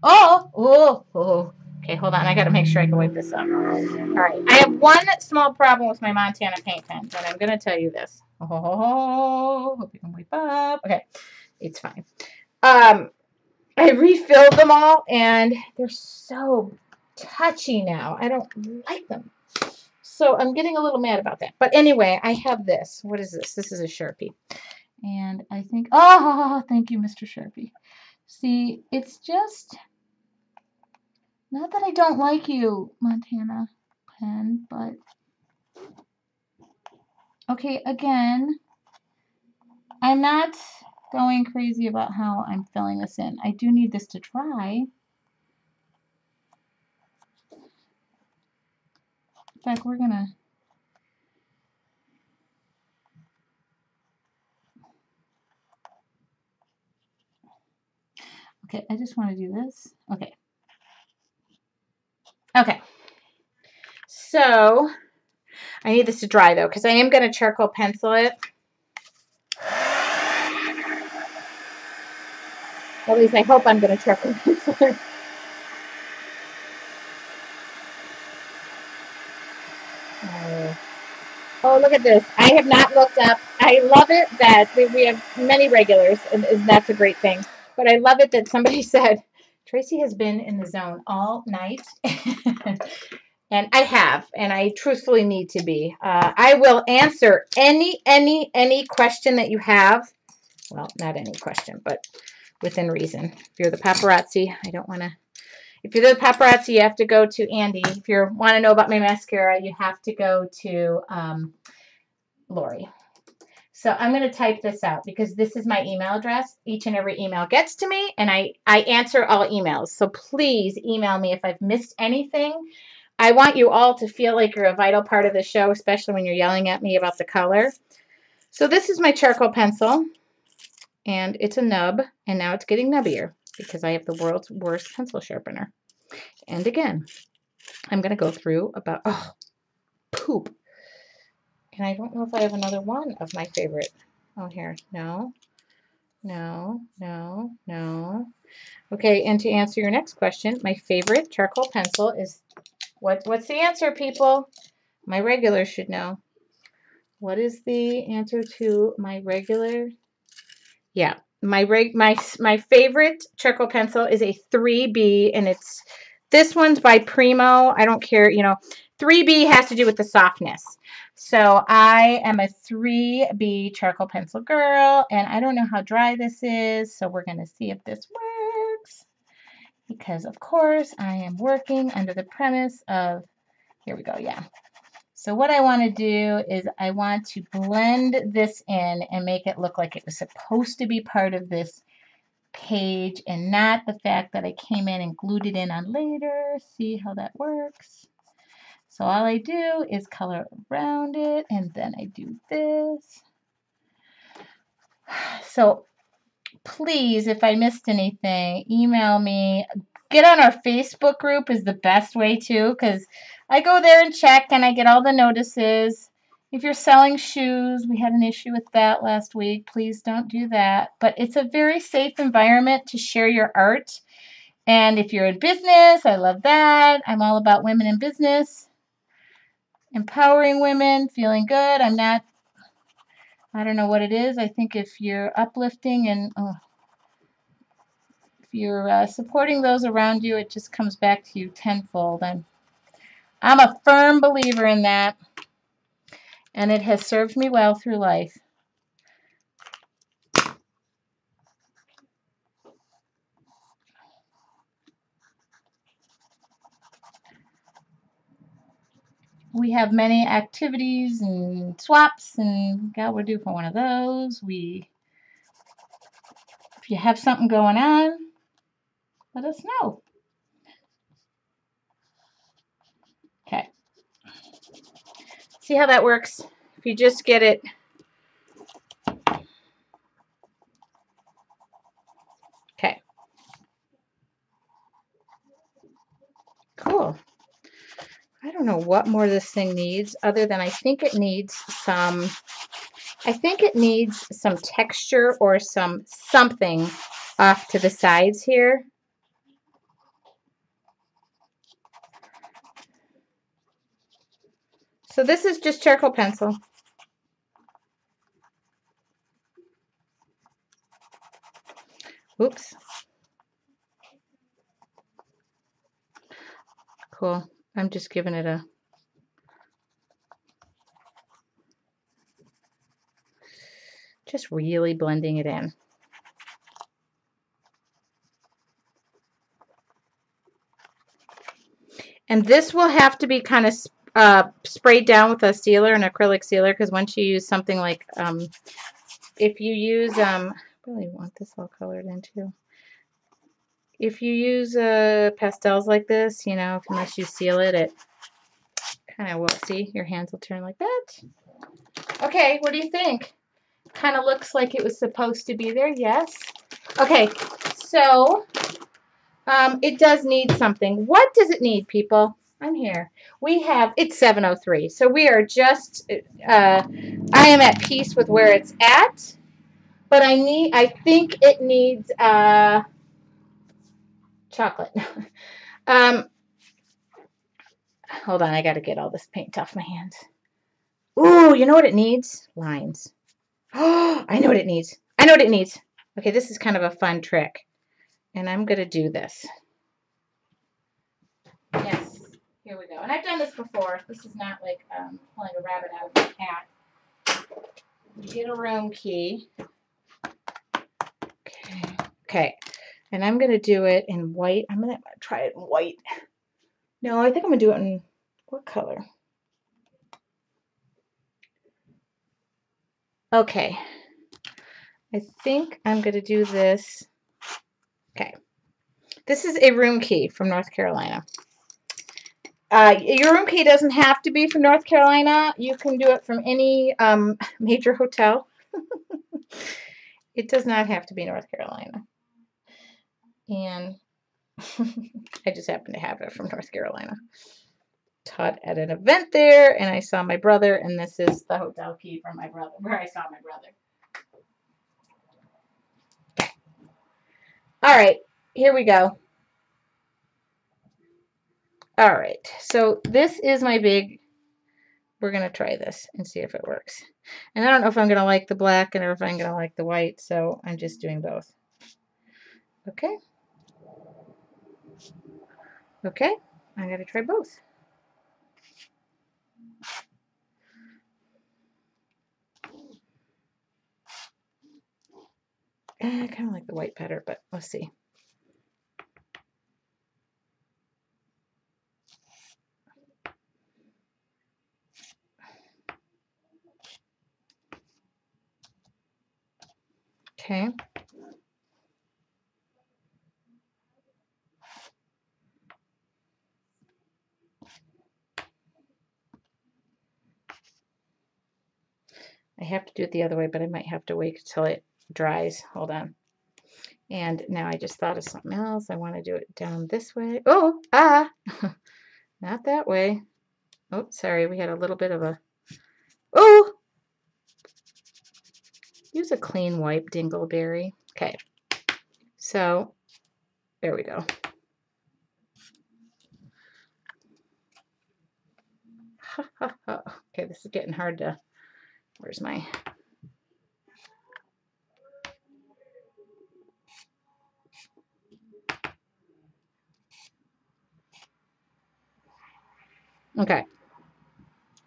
Okay, hold on. I got to make sure I can wipe this up. All right. I have one small problem with my Montana paint pen, but I'm going to tell you this. Hope you can wipe up. Okay, it's fine. I refilled them all, and they're so touchy now. I don't like them. So I'm getting a little mad about that. But anyway, I have this. What is this? This is a Sharpie. And I think, thank you, Mr. Sharpie. See, it's just... Not that I don't like you, Montana pen, but okay, again, I'm not going crazy about how I'm filling this in. I do need this to dry. In fact, we're gonna okay, I just want to do this. Okay. So I need this to dry though, because I am going to charcoal pencil it. At least I hope I'm going to charcoal pencil it. Oh, look at this. I have not looked up. I love it that we have many regulars, and that's a great thing. But I love it that somebody said, Tracy has been in the zone all night. And I have, and I truthfully need to be. I will answer any question that you have. Well, not any question, but within reason. If you're the paparazzi, I don't want to. If you're the paparazzi, you have to go to Andy. If you want to know about my mascara, you have to go to Lori. So I'm going to type this out because this is my email address. Each and every email gets to me, and I answer all emails. So please email me if I've missed anything. I want you all to feel like you're a vital part of the show, especially when you're yelling at me about the color. So this is my charcoal pencil, and it's a nub, and now it's getting nubbier because I have the world's worst pencil sharpener. And again, I'm going to go through about, poop. And I don't know if I have another one of my favorite. Oh, here. No. No, no, no. Okay, and to answer your next question, my favorite charcoal pencil is what's the answer, people? My regular should know. What is the answer to my regular? Yeah, my favorite charcoal pencil is a 3B, and this one's by Primo. I don't care, 3B has to do with the softness. So I am a 3B charcoal pencil girl, and I don't know how dry this is, so we're going to see if this works. Because, of course, I am working under the premise of, here we go, yeah. So what I want to do is I want to blend this in and make it look like it was supposed to be part of this page and not the fact that I came in and glued it in on later. See how that works? So all I do is color around it, and then I do this. So please, if I missed anything, email me. Get on our Facebook group is the best way too, because I go there and check and I get all the notices. If you're selling shoes, we had an issue with that last week. Please don't do that. But it's a very safe environment to share your art. And if you're in business, I love that. I'm all about women in business, empowering women, feeling good. I don't know what it is. I think if you're uplifting and if you're supporting those around you, it just comes back to you tenfold. I'm a firm believer in that, and it has served me well through life. We have many activities and swaps, and God, we're due for one of those. If you have something going on, let us know. Okay. See how that works? If you just get it. Okay. Cool. I don't know what more this thing needs other than I think it needs some texture or something off to the sides here. So this is just charcoal pencil. Oops. Cool. I'm just giving it just really blending it in. And this will have to be kind of sprayed down with a sealer, an acrylic sealer, because once you use something like, if you use, I really want this all colored in too. If you use pastels like this, unless you seal it, it kind of will. See, your hands will turn like that. Okay, what do you think? Kind of looks like it was supposed to be there, yes. Okay, so it does need something. What does it need, people? I'm here. It's 7:03, so we are just, I am at peace with where it's at, but I think it needs chocolate. Hold on, I got to get all this paint off my hands. Ooh, you know what it needs? Lines. Oh, I know what it needs. I know what it needs. Okay, this is kind of a fun trick, and I'm going to do this. Yes, here we go. And I've done this before. This is not like pulling a rabbit out of a hat. You get a room key. Okay. And I'm going to do it in white. I'm going to try it in white. No, I think I'm going to do it in what color? Okay. I think I'm going to do this. Okay. This is a room key from North Carolina. Your room key doesn't have to be from North Carolina. You can do it from any major hotel. It does not have to be North Carolina. And I just happen to have it from North Carolina. taught at an event there, and I saw my brother, and this is the hotel key from my brother, where I saw my brother. Okay. All right, here we go. All right, so this is my big, we're going to try this and see if it works. And I don't know if I'm going to like the black or if I'm going to like the white, so I'm just doing both. Okay. Okay, I'm going to try both. I kind of like the white better, but let's see. Okay. I have to do it the other way, but I might have to wait until it dries. Hold on. And now I just thought of something else. I want to do it down this way. Oh, not that way. Oh, sorry. We had a little bit of a, oh, use a clean wipe, Dingleberry. Okay. So there we go. Okay, this is getting hard to, where's my, okay.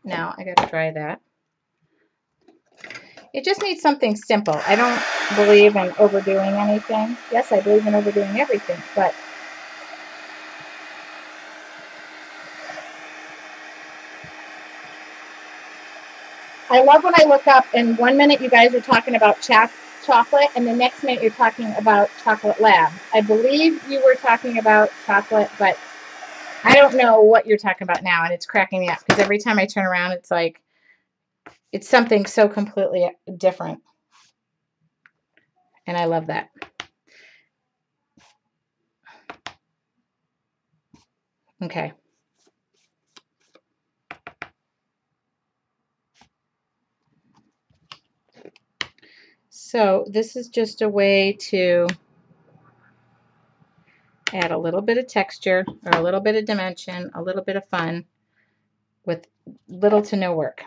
Now I got to dry that. It just needs something simple. I don't believe in overdoing anything. Yes, I believe in overdoing everything, but I love when I look up and 1 minute you guys are talking about chocolate and the next minute you're talking about chocolate lab. I believe you were talking about chocolate, but I don't know what you're talking about now, and it's cracking me up because every time I turn around, it's like, it's something so completely different. And I love that. Okay. So this is just a way to add a little bit of texture or a little bit of dimension, a little bit of fun with little to no work.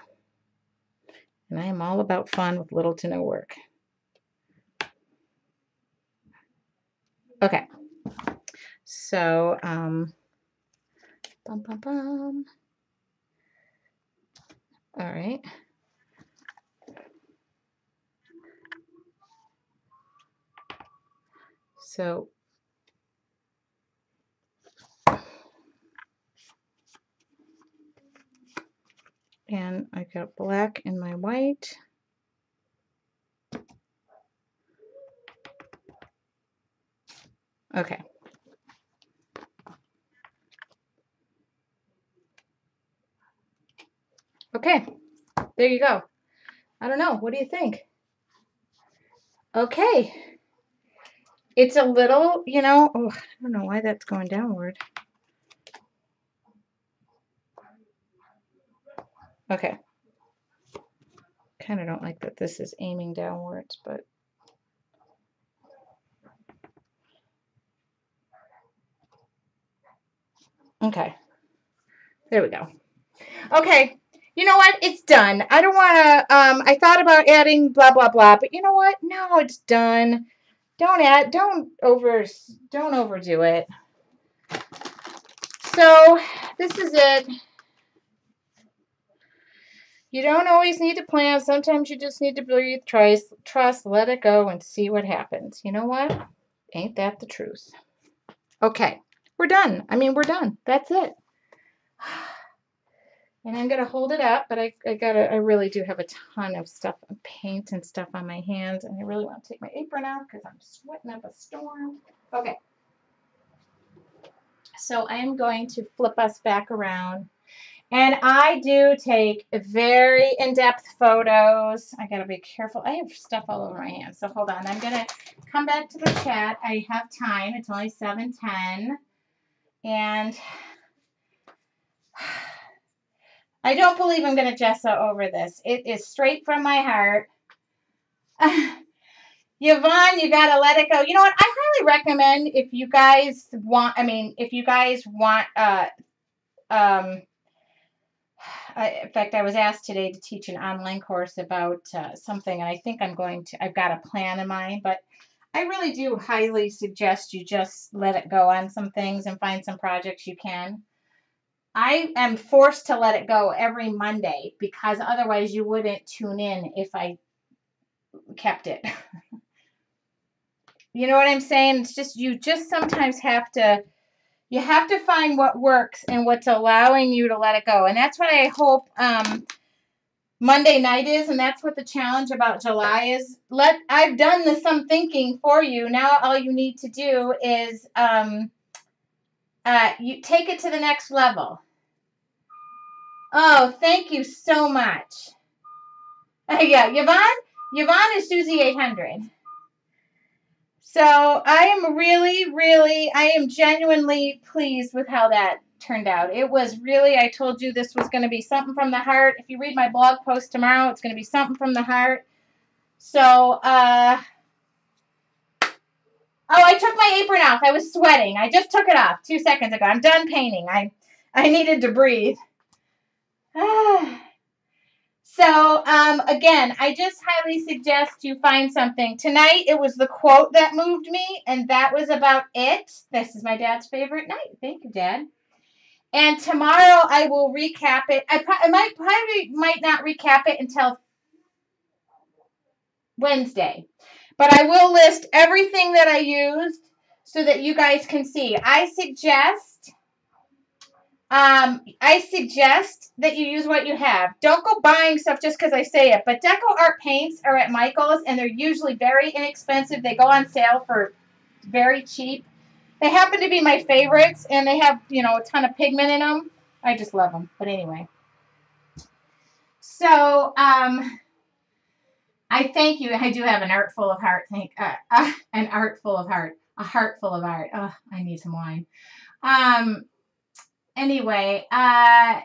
And I am all about fun with little to no work. Okay. So, bum, bum, bum. All right. So, and I got black in my white. Okay. Okay. There you go. I don't know. What do you think? Okay. It's a little, you know, oh, I don't know why that's going downward. Okay. Kind of don't like that this is aiming downwards, but okay. There we go. Okay. You know what? It's done. I don't want to, I thought about adding blah, blah, blah, but you know what? No, it's done. Don't overdo it. So this is it. You don't always need to plan. Sometimes you just need to breathe, trust, let it go, and see what happens. You know what? Ain't that the truth? Okay, we're done. I mean, we're done. That's it. And I'm gonna hold it up, but I really do have a ton of stuff, paint and stuff on my hands, and I really want to take my apron off because I'm sweating up a storm. Okay. So I am going to flip us back around. And I do take very in-depth photos. I gotta be careful. I have stuff all over my hands, so hold on. I'm gonna come back to the chat. I have time. It's only 7:10. And I don't believe I'm going to gesso over this. It is straight from my heart. Yvonne, you got to let it go. You know what? I highly recommend if you guys want, in fact, I was asked today to teach an online course about something, and I think I've got a plan in mind, but I really do highly suggest you just let it go on some things and find some projects you can. I am forced to let it go every Monday because otherwise you wouldn't tune in if I kept it. You know what I'm saying? It's just, you just sometimes have to find what works and what's allowing you to let it go. And that's what I hope Monday night is, and that's what the challenge about July is. I've done some thinking for you. Now all you need to do is you take it to the next level. Oh, thank you so much. Yeah, Yvonne is Susie 800. So I am genuinely pleased with how that turned out. It was really, I told you this was going to be something from the heart. If you read my blog post tomorrow, it's going to be something from the heart. So, oh, I took my apron off. I was sweating. I just took it off 2 seconds ago. I'm done painting. I needed to breathe. So, again, I just highly suggest you find something. Tonight, it was the quote that moved me, and that was about it. This is my dad's favorite night. Thank you, Dad. And tomorrow, I will recap it. I might not recap it until Wednesday. But I will list everything that I used so that you guys can see. I suggest that you use what you have. Don't go buying stuff just because I say it. But Deco Art paints are at Michael's, and they're usually very inexpensive. They go on sale for very cheap. They happen to be my favorites, and they have, a ton of pigment in them. I just love them. But anyway. So, I thank you. I do have an art full of heart. An art full of heart. A heart full of art. Oh, I need some wine. Anyway,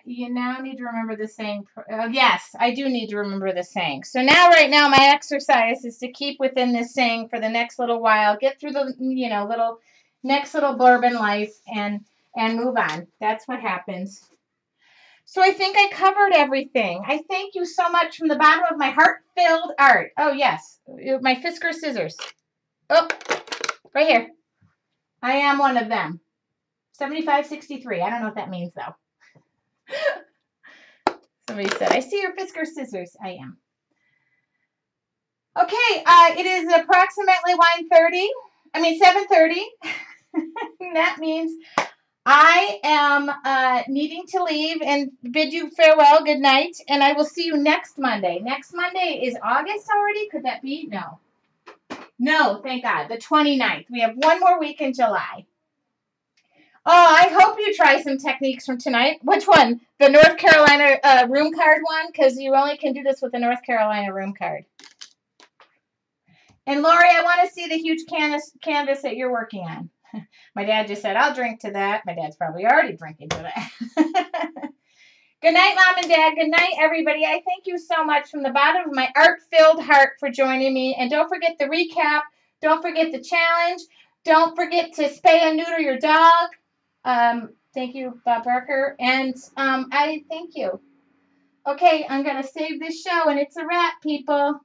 you now need to remember the saying. Yes, I do need to remember the saying. So right now, my exercise is to keep within this saying for the next little while. Get through the, next little blurb in life and move on. That's what happens. So I think I covered everything. I thank you so much from the bottom of my heart-filled heart. Oh, yes. My Fisker scissors. Oh, right here. I am one of them. 7563. I don't know what that means, though. Somebody said, I see your Fisker scissors. I am. Okay, it is approximately 7:30. That means I am needing to leave and bid you farewell, good night, and I will see you next Monday. Next Monday is August already? Could that be? No. No, thank God. The 29th. We have one more week in July. Oh, I hope you try some techniques from tonight. Which one? The North Carolina room card one? Because you only can do this with the North Carolina room card. And Lori, I want to see the huge canvas that you're working on. My dad just said, I'll drink to that. My dad's probably already drinking to that. Good night, Mom and Dad. Good night, everybody. I thank you so much from the bottom of my art-filled heart for joining me. And don't forget the recap. Don't forget the challenge. Don't forget to spay and neuter your dog. Thank you, Bob Barker. And I thank you. Okay, I'm going to save this show, and it's a wrap, people.